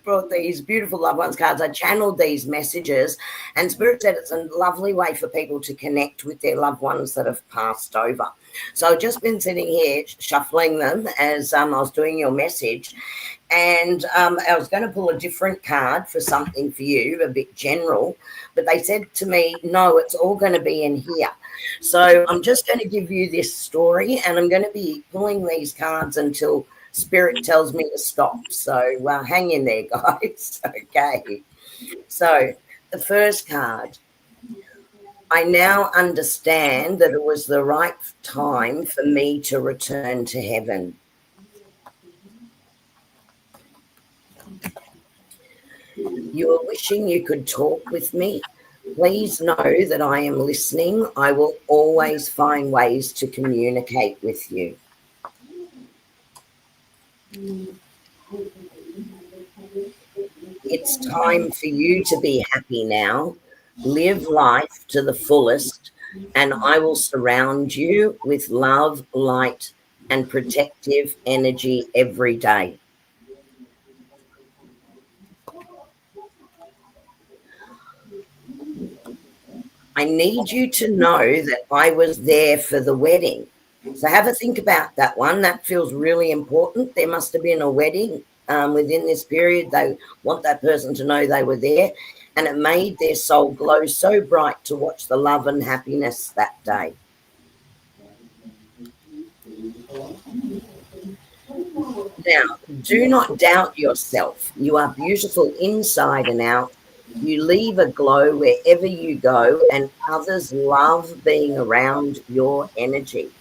brought these beautiful loved ones cards. I channeled these messages, and Spirit said it's a lovely way for people to connect with their loved ones that have passed over. So I've just been sitting here shuffling them as I was doing your message, and I was going to pull a different card for something for you, a bit general, but they said to me, no, it's all going to be in here. So I'm just going to give you this story, and I'm going to be pulling these cards until Spirit tells me to stop. So hang in there, guys. Okay. So the first card. I now understand that it was the right time for me to return to heaven. You are wishing you could talk with me. Please know that I am listening. I will always find ways to communicate with you. It's time for you to be happy now. Live life to the fullest, and I will surround you with love, light, and protective energy every day. I need you to know that I was there for the wedding. So have a think about that one. That feels really important. There must have been a wedding within this period. They want that person to know they were there, and it made their soul glow so bright to watch the love and happiness that day. Now, do not doubt yourself. You are beautiful inside and out. You leave a glow wherever you go, and others love being around your energy.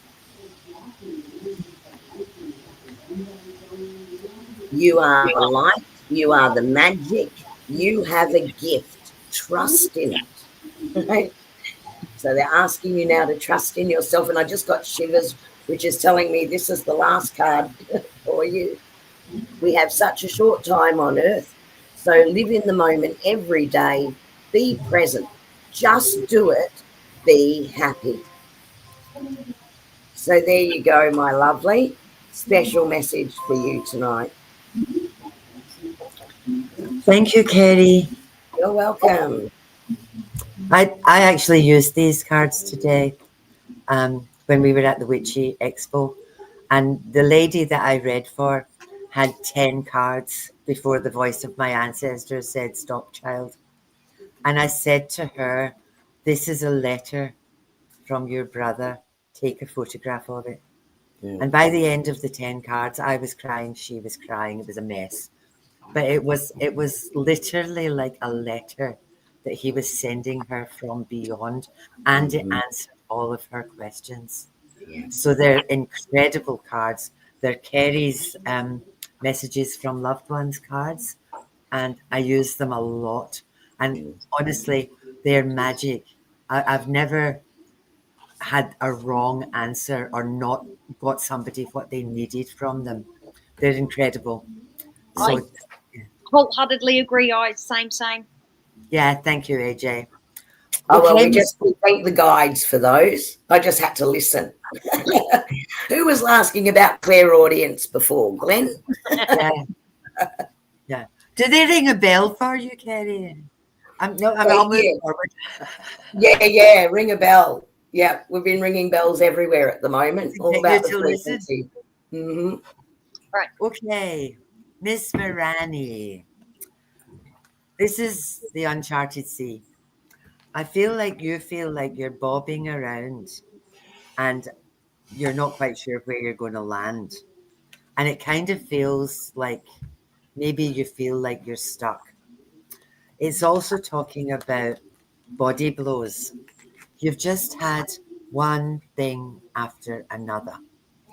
You are the light. You are the magic. You have a gift. Trust in it. Right? So they're asking you now to trust in yourself. And I just got shivers, which is telling me this is the last card for you. We have such a short time on earth. So live in the moment every day. Be present. Just do it. Be happy. So there you go, my lovely. Special message for you tonight. Thank you, Kerrie. You're welcome. I actually used these cards today when we were at the Witchy Expo, and the lady that I read for had 10 cards before the voice of my ancestors said, "Stop, child." And I said to her, "This is a letter from your brother. Take a photograph of it." And by the end of the 10 cards, I was crying, she was crying. It was a mess. But it was literally like a letter that he was sending her from beyond, and it answered all of her questions. So they're incredible cards. They're Kerrie's messages from loved ones cards, and I use them a lot. And honestly, they're magic. I've never had a wrong answer or not got somebody what they needed from them. They're incredible. So I wholeheartedly agree. Same. yeah, thank you, AJ. Oh, well, Okay, we thank the guides for those. I just had to listen. Who was asking about clairaudience before? Glenn? yeah. Yeah. Do they ring a bell for you, Kerrie? I'll move forward. Yeah. Ring a bell. Yeah, we've been ringing bells everywhere at the moment. All about the frequency. Mm-hmm. Right. Okay, Miss Mirani. This is the uncharted sea. I feel like you're bobbing around and you're not quite sure where you're going to land. And it kind of feels like maybe you feel like you're stuck. It's also talking about body blows. You've just had one thing after another.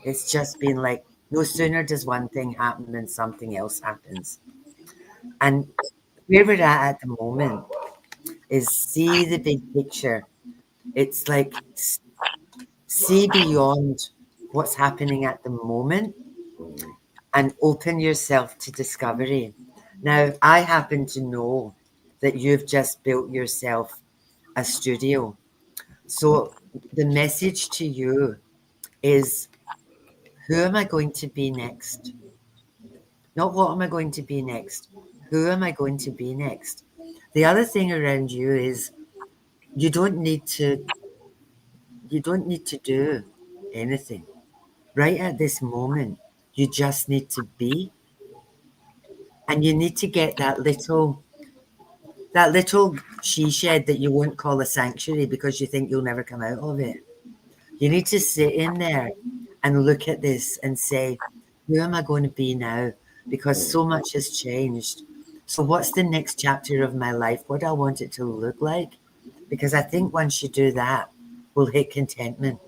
It's just been like, no sooner does one thing happen than something else happens. And where we're at the moment is see the big picture. It's like see beyond what's happening at the moment and open yourself to discovery. Now, I happen to know that you've just built yourself a studio. So the message to you is, who am I going to be next? Not what am I going to be next? Who am I going to be next? The other thing around you is you don't need to do anything. Right at this moment, you just need to be. And you need to get that little she shed that you won't call a sanctuary because you think you'll never come out of it. You need to sit in there and look at this and say, who am I going to be now? Because so much has changed. So what's the next chapter of my life? What do I want it to look like? Because I think once you do that, we'll hit contentment.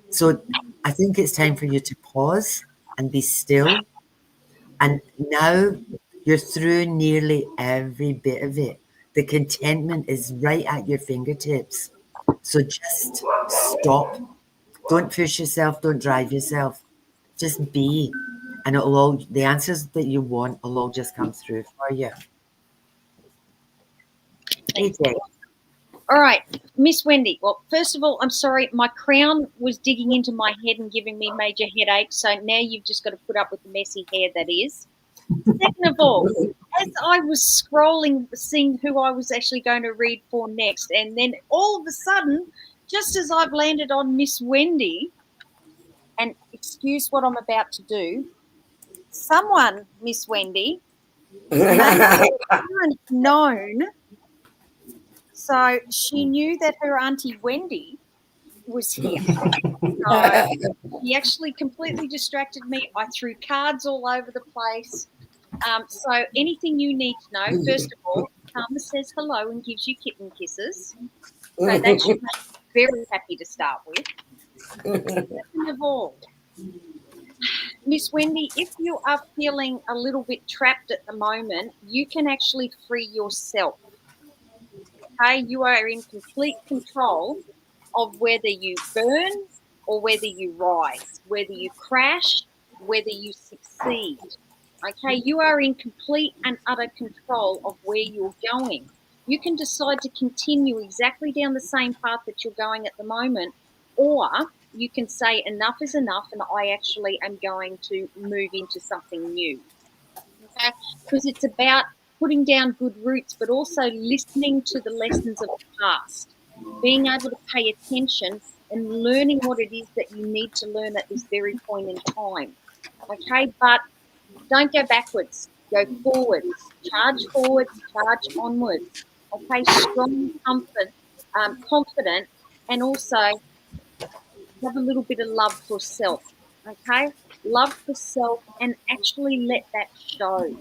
So I think it's time for you to pause and be still. And now you're through nearly every bit of it. The contentment is right at your fingertips. So just stop. Don't push yourself. Don't drive yourself. Just be. And the answers that you want will all just come through for you. AJ. All right, Miss Wendy. Well, first of all, I'm sorry. My crown was digging into my head and giving me major headaches. So now you've just got to put up with the messy hair that is. Second of all, as I was scrolling, seeing who I was actually going to read for next, and then all of a sudden, just as I've landed on Miss Wendy, and excuse what I'm about to do, someone, Miss Wendy, made her parent known. So she knew that her Auntie Wendy was here. So he actually completely distracted me. I threw cards all over the place. So anything you need to know, first of all, Karma says hello and gives you kitten kisses. So that should make you very happy to start with. Second of all, Miss Wendy, if you are feeling a little bit trapped at the moment, you can actually free yourself. Okay, you are in complete control of whether you burn or whether you rise, whether you crash, whether you succeed. Okay, you are in complete and utter control of where you're going. You can decide to continue exactly down the same path that you're going at the moment, or you can say enough is enough and I actually am going to move into something new. Okay, because it's about putting down good roots, but also listening to the lessons of the past, being able to pay attention and learning what it is that you need to learn at this very point in time. Okay, but don't go backwards, go forwards, charge onwards. Okay, strong, confident, and also have a little bit of love for self. Okay, love for self, and actually let that show.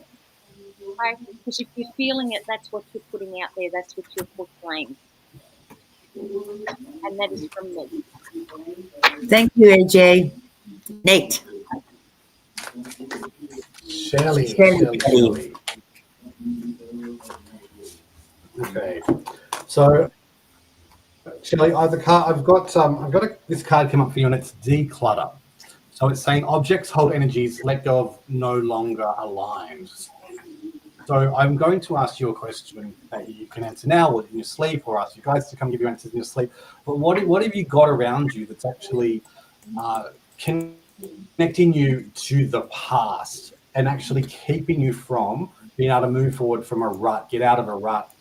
Okay, because if you're feeling it, that's what you're putting out there. That's what you're portraying, and that is from me. Thank you, AJ. Nate. Shelley. Okay, so Shelley, this card came up for you, and it's declutter. So it's saying objects hold energies let go of no longer aligned. So I'm going to ask you a question that you can answer now or in your sleep, or ask you guys to come give you answers in your sleep. But what have you got around you that's actually connecting you to the past and actually keeping you from being able to move forward from a rut, get out of a rut,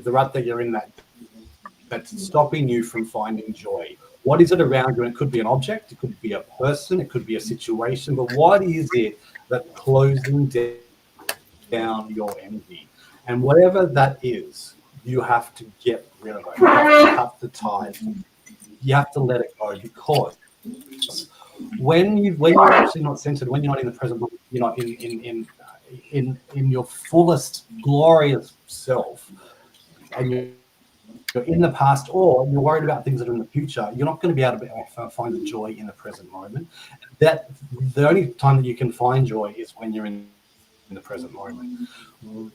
the rut that you're in that's stopping you from finding joy? What is it around you? And it could be an object, it could be a person, it could be a situation, but what is it that's closing down your energy? And whatever that is, you have to get rid of it. You have to cut the ties. You have to let it go, because when you're actually not centered, when you're not in the present moment, you're not in your fullest glorious self, and you're in the past, or you're worried about things that are in the future, you're not going to be able to find the joy in the present moment. That the only time that you can find joy is when you're in the present moment.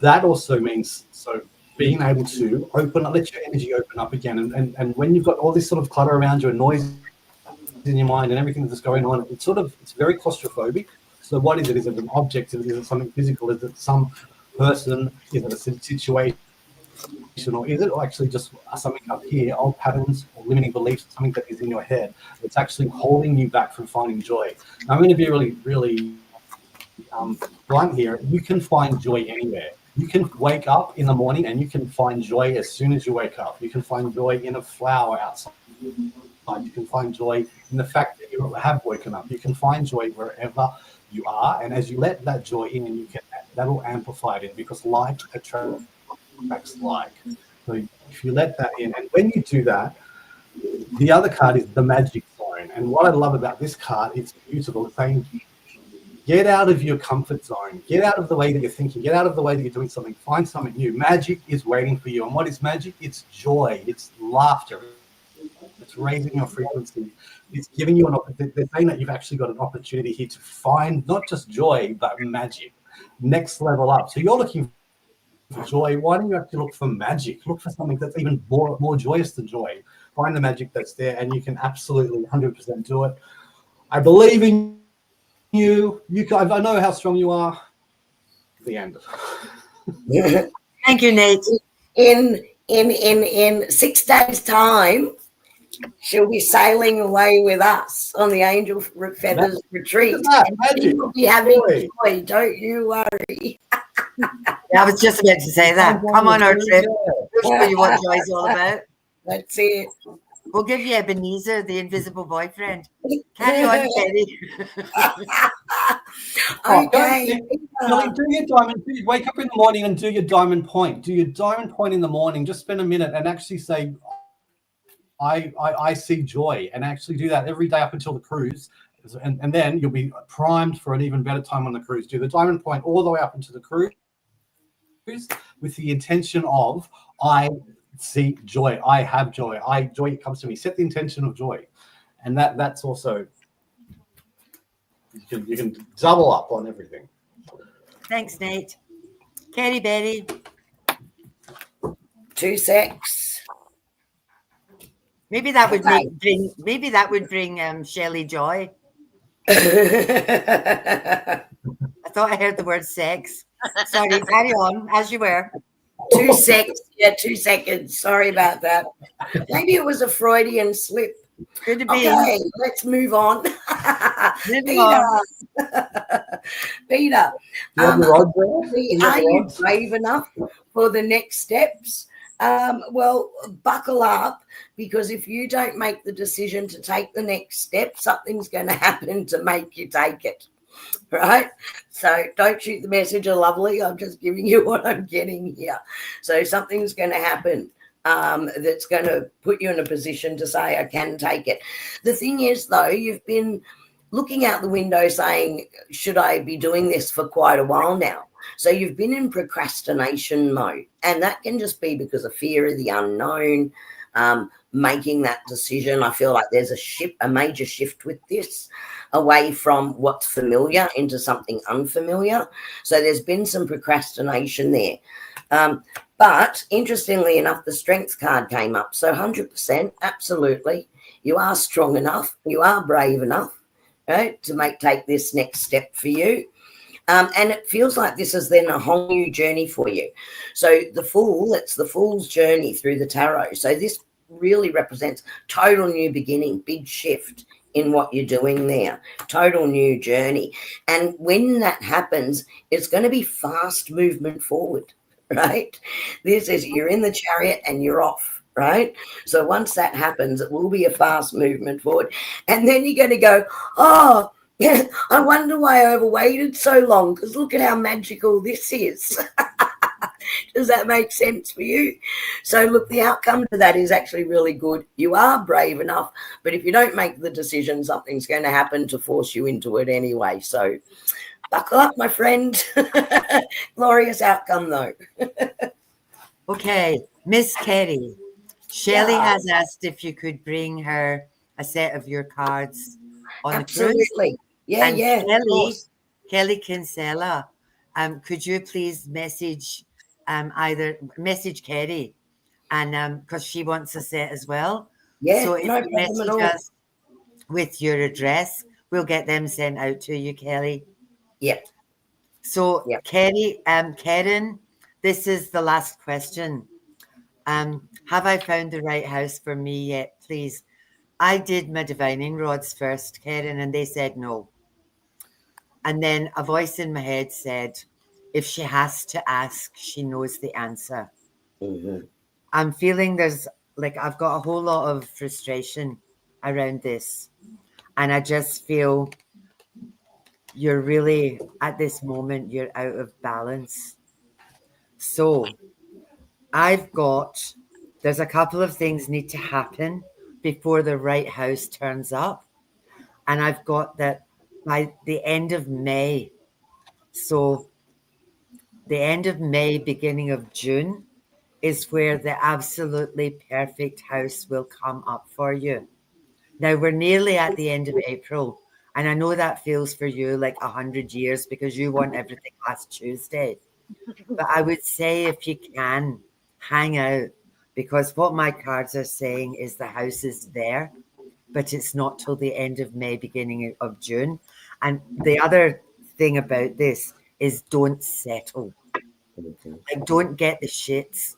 That also means being able to let your energy open up again. And when you've got all this sort of clutter around you and noise in your mind and everything that's going on, it's very claustrophobic. So what is it? Is it an object? Is it something physical? Is it some person? Is it a situation? Or is it actually just something up here, old patterns or limiting beliefs, something that is in your head that's actually holding you back from finding joy? Now, I'm going to be really, really blunt here. You can find joy anywhere. You can wake up in the morning and you can find joy as soon as you wake up. You can find joy in a flower outside. You can find joy in the fact that you have woken up. You can find joy wherever you are, and as you let that joy in, that will amplify it, because like attracts like. So if you let that in, and when you do that, the other card is the magic zone. And what I love about this card, it's beautiful. It's saying, get out of your comfort zone. Get out of the way that you're thinking. Get out of the way that you're doing something. Find something new. Magic is waiting for you. And what is magic? It's joy. It's laughter. It's raising your frequency. It's giving you they're saying that you've actually got an opportunity here to find not just joy, but magic. Next level up. So you're looking for joy. Why don't you actually look for magic? Look for something that's even more joyous than joy. Find the magic that's there, and you can absolutely 100% do it. I believe in you. I know how strong you are. The end. Thank you, Nate. In 6 days' time, she'll be sailing away with us on the Angel Feathers retreat. And she will be having joy. Don't you worry. I was just about to say that. Come on our trip. We'll show you what joy's all about. That's it. We'll give you Ebenezer, the invisible boyfriend. Carry on, Kerrie. Okay. Do your diamond. Wake up in the morning and do your diamond point. Do your diamond point in the morning. Just spend a minute and actually say, I see joy, and actually do that every day up until the cruise. And then you'll be primed for an even better time on the cruise. Do the diamond point all the way up into the cruise with the intention of, I see joy, I have joy, joy comes to me. Set the intention of joy. And that's also You can double up on everything. Thanks, Nate. Kerrie Berry. 2 secs. Maybe that would Okay. bring Shelley joy. 2 I thought I heard the word sex. Sorry, carry on as you were. secs. Yeah, 2 seconds. Sorry about that. Maybe it was a Freudian slip. Good to be. Okay, let's move on. Moving on. Peter, You have your rod there? are you brave enough for the next steps? Well, buckle up, because if you don't make the decision to take the next step, something's going to happen to make you take it. Right? So don't shoot the messenger, lovely. I'm just giving you what I'm getting here. So something's going to happen that's going to put you in a position to say, I can take it. The thing is, though, you've been looking out the window saying, should I be doing this for quite a while now? So you've been in procrastination mode, and that can just be because of fear of the unknown, making that decision. I feel like there's a major shift with this, away from what's familiar into something unfamiliar. So there's been some procrastination there. But interestingly enough, the strength card came up. So 100%, absolutely. You are strong enough. You are brave enough, right, to take this next step for you. And it feels like this is then a whole new journey for you. So the Fool, it's the Fool's journey through the tarot. So this really represents total new beginning, big shift in what you're doing there, total new journey. And when that happens, it's going to be fast movement forward, right? This is, you're in the chariot and you're off, right? So once that happens, it will be a fast movement forward. And then you're going to go, oh, yeah, I wonder why I overwaited so long, because look at how magical this is. Does that make sense for you? So look, the outcome to that is actually really good. You are brave enough, but if you don't make the decision, something's going to happen to force you into it anyway. So buckle up, my friend. Glorious outcome, though. Okay, Miss Kerrie. Shelley has asked if you could bring her a set of your cards on the cruise. Absolutely. Yeah, And yeah. Kelly Kinsella, could you please message message Kerrie, and because she wants a set as well. Yeah, so if no you problem at message all. us with your address, we'll get them sent out to you, Kelly. Yep. So Yep. Kerrie, Karen, this is the last question. Have I found the right house for me yet? Please. I did my divining rods first, Karen, and they said no. And then a voice in my head said, if she has to ask, she knows the answer. Mm-hmm. I'm feeling I've got a whole lot of frustration around this. And I just feel you're really, at this moment, you're out of balance. So there's a couple of things need to happen before the right house turns up. And I've got that by the end of May. So the end of May, beginning of June is where the absolutely perfect house will come up for you. Now we're nearly at the end of April. And I know that feels for you like 100 years because you want everything last Tuesday. But I would say if you can, hang out, because what my cards are saying is the house is there, but it's not till the end of May, beginning of June. And the other thing about this is don't settle. Like, don't get the shits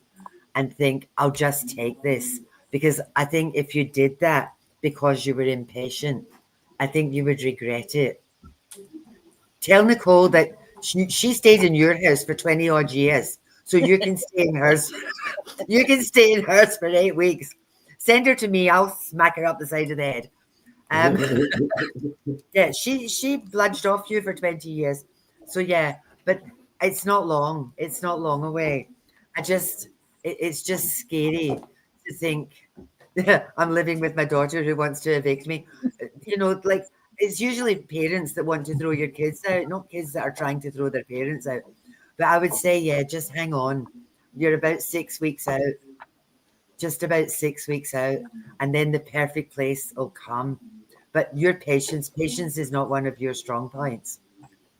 and think, I'll just take this. Because I think if you did that because you were impatient, I think you would regret it. Tell Nicole that she stayed in your house for 20 odd years. So you can stay in hers. You can stay in hers for 8 weeks. Send her to me. I'll smack her up the side of the head. Yeah, she bludged off you for 20 years. So yeah, but it's not long. It's not long away. It's just scary to think I'm living with my daughter who wants to evict me. Like, it's usually parents that want to throw your kids out, not kids that are trying to throw their parents out. But I would say, yeah, just hang on. You're about 6 weeks out. Just about 6 weeks out. And then the perfect place will come. But your patience is not one of your strong points.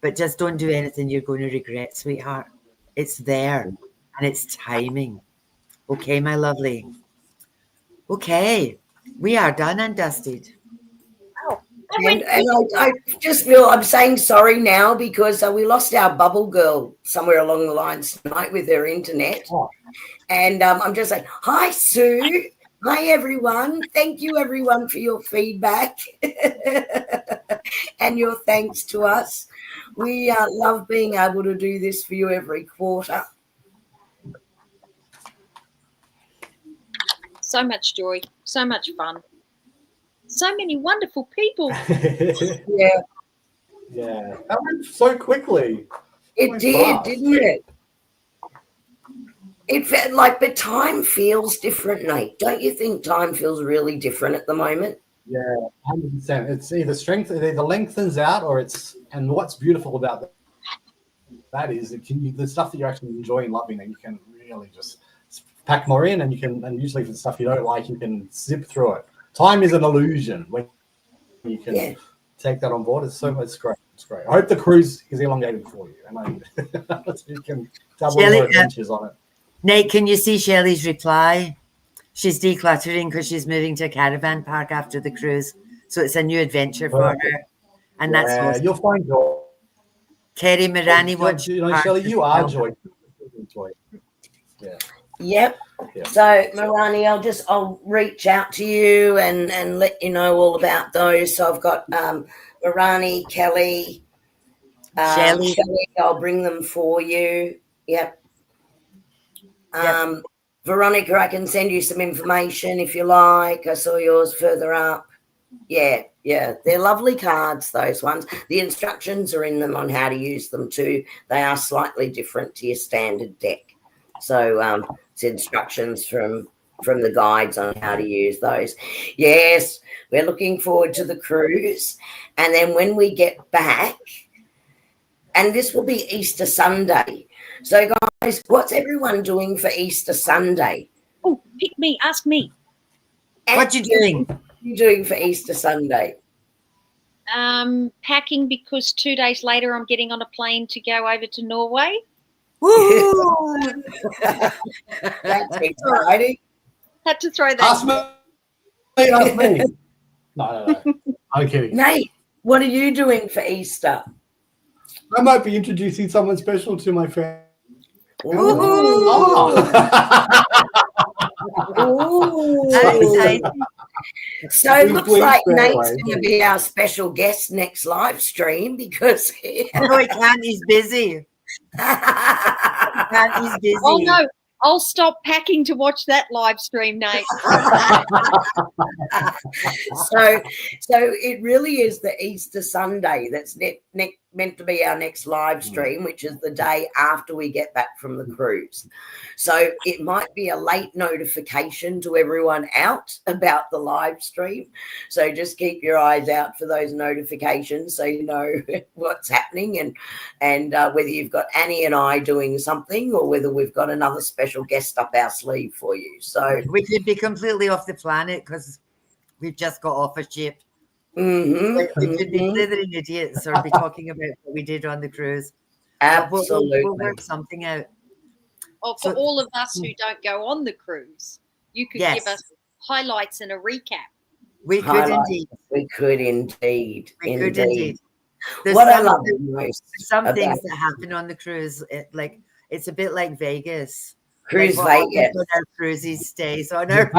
But just don't do anything you're going to regret, sweetheart. It's there and it's timing. Okay, my lovely. Okay, we are done and dusted. Oh, And I just feel I'm saying sorry now because we lost our bubble girl somewhere along the lines tonight with her internet. Oh. And I'm just saying, hi, Sue. Hi, everyone. Thank you, everyone, for your feedback and your thanks to us. We love being able to do this for you every quarter. so much joy, so much fun, so many wonderful people. Yeah, Yeah, that went so quickly. it Went did, fast. didn't it? It felt like, but time feels different, Nate. Don't you think time feels really different at the moment? Yeah, 100%. It's either either lengthens out or it's. And what's beautiful about that is the stuff that you're actually enjoying, loving, and you can really just pack more in, and you can. And usually for the stuff you don't like, you can zip through it. Time is an illusion when you can take that on board. It's great. It's great. I hope the cruise is elongated for you, and you can double Shelley, your adventures on it. Nate, can you see Shelley's reply? She's decluttering because she's moving to a caravan park after the cruise. So it's a new adventure for her. And that's awesome. You'll find joy. Kerrie Mirani, what Shelley, you are joy. Yeah. Yep. Yeah. So, Marani, I'll reach out to you and let you know all about those. So I've got Marani, Kelly, Shelley. I'll bring them for you. Yep. Veronica, I can send you some information if you like. I saw yours further up. Yeah. They're lovely cards, those ones. The instructions are in them on how to use them too. They are slightly different to your standard deck. So it's instructions from the guides on how to use those. Yes, we're looking forward to the cruise. And then when we get back, and this will be Easter Sunday. So, guys, what's everyone doing for Easter Sunday? Oh, pick me, ask me. What you doing? What are you doing for Easter Sunday? Packing because 2 days later I'm getting on a plane to go over to Norway. Woo! That's exciting. Had to throw that. Ask me. No. I'm kidding. Nate, what are you doing for Easter? I might be introducing someone special to my family. Ooh. Ooh. So it looks like Nate's going to be our special guest next live stream because No, he can't. He's busy. He's busy. Oh no, I'll stop packing to watch that live stream, Nate. So it really is the Easter Sunday that's meant to be our next live stream, which is the day after we get back from the cruise. So it might be a late notification to everyone out about the live stream. So just keep your eyes out for those notifications so you know what's happening and whether you've got Annie and I doing something or whether we've got another special guest up our sleeve for you. So we could be completely off the planet because we've just got off a ship. We could be slithering idiots or be talking about what we did on the cruise. Absolutely. We'll work something out. Or for all of us who don't go on the cruise, you could give us highlights and a recap. We could indeed. We could indeed. We could indeed. What I love most. Some things that happen on the cruise, it's a bit like Vegas. Cruise like Vegas. On our cruises stays on our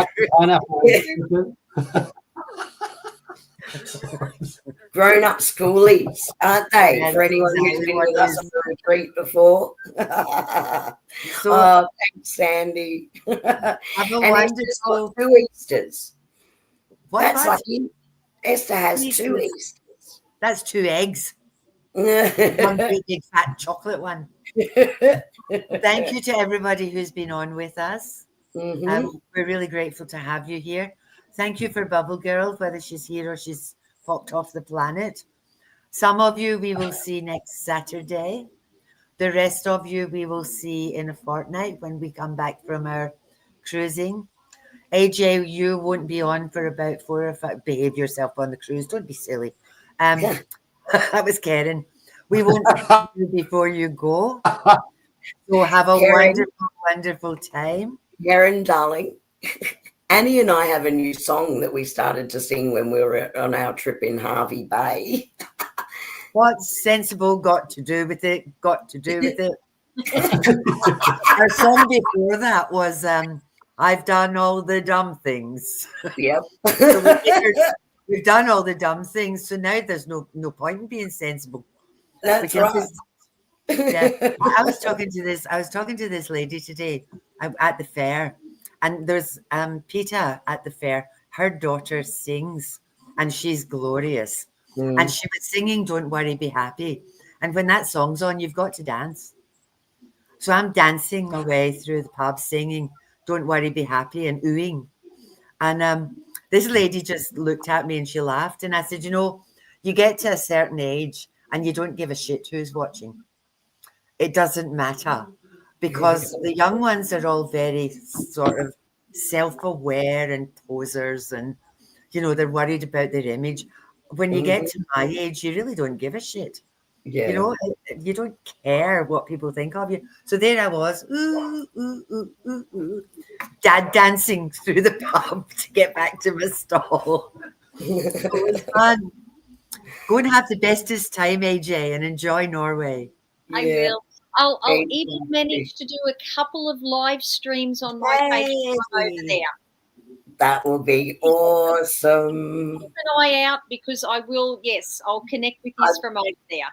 Grown-up schoolies, aren't they? For anyone who's been with us on the retreat before. So, thanks, Sandy. Have a And Esther's got 2 Easters. That's lucky. Esther has 2 Easters. That's 2 eggs. One big fat chocolate one. Thank you to everybody who's been on with us. We're really grateful to have you here. Thank you for Bubble Girl, whether she's here or she's popped off the planet. Some of you we will see next Saturday. The rest of you we will see in a fortnight when we come back from our cruising. AJ, you won't be on for about 4 or 5. Behave yourself on the cruise. Don't be silly. That was Karen. We won't see you before you go. So have a Karen. wonderful, wonderful time. Karen, darling, Annie and I have a new song that we started to sing when we were on our trip in Harvey Bay. What's sensible got to do with it? Got to do with it. Our song before that was I've done all the dumb things. Yep. So we've done all the dumb things, so now there's no point in being sensible. That's right. Yeah, I was talking to this lady today at the fair, and there's Peta at the fair. Her daughter sings, and she's glorious. And she was singing "Don't Worry, Be Happy," and when that song's on, you've got to dance. So I'm dancing my way through the pub, singing "Don't Worry, Be Happy" and oohing. And this lady just looked at me and she laughed, and I said, you know, you get to a certain age and you don't give a shit who's watching. It doesn't matter, because the young ones are all very sort of self-aware and posers, and, you know, they're worried about their image. When you get to my age, you really don't give a shit. Yeah. You know, you don't care what people think of you. So there I was, dad dancing through the pub to get back to my stall. It was fun. Go and have the bestest time, AJ, and enjoy Norway. I will. I'll even manage to do a couple of live streams on my page over there. That will be awesome. Keep an eye out, because I will, yes, I'll connect with you from over there.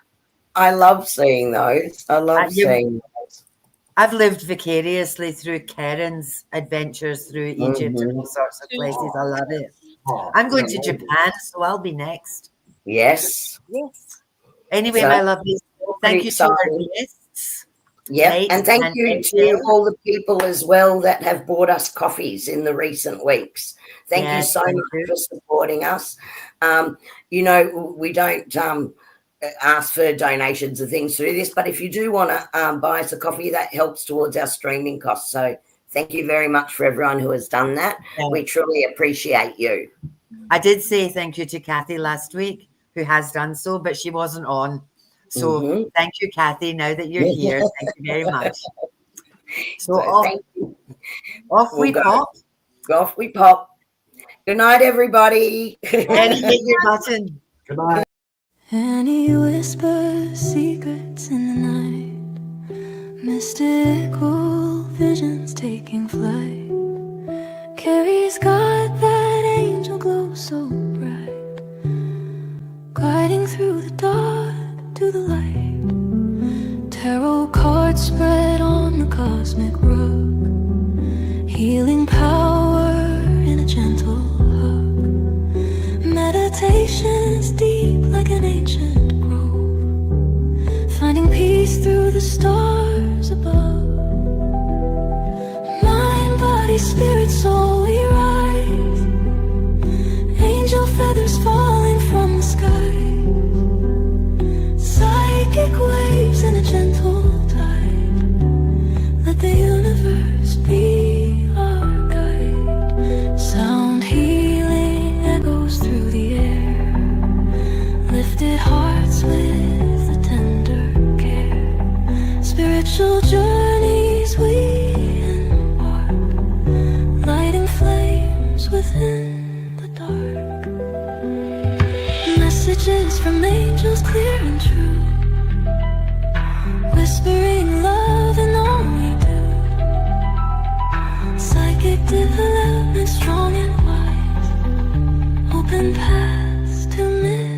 I love seeing those. I love seeing those. I've lived vicariously through Karen's adventures through Egypt and all sorts of places. I love it. I'm going to Japan, so I'll be next. Yes. Yes. Anyway, So, my lovely, thank you to our guests. Yeah, Kate and thank and you to all the people as well that have bought us coffees in the recent weeks. Thank you so much for supporting us. You know, we don't ask for donations and things through this, but if you do want to buy us a coffee, that helps towards our streaming costs. So thank you very much for everyone who has done that. Yeah. We truly appreciate you. I did say thank you to Kathy last week, who has done so, but she wasn't on. So thank you, Kathy, now that you're here. Thank you very much. So off we pop. Off we pop. Good night, everybody. Annie, hit your button. Good night. Annie whispers secrets in the night, mystical visions taking flight. Kerrie's got that angel glow so bright, gliding through the dark to the light. Tarot cards spread on the cosmic rug, healing power in a gentle hug. Meditations deep like an ancient grove, finding peace through the stars above. Mind, body, spirit, soul, we rise, angel feathers falling from the sky. Psychic waves in a gentle tide, let the universe be our guide. Sound healing echoes through the air, lifted hearts with a tender care. Spiritual journeys we embark, lighting flames within the dark. Messages from angels clear and true, whispering love in all we do. Psychic development strong and wise, open paths to mystery.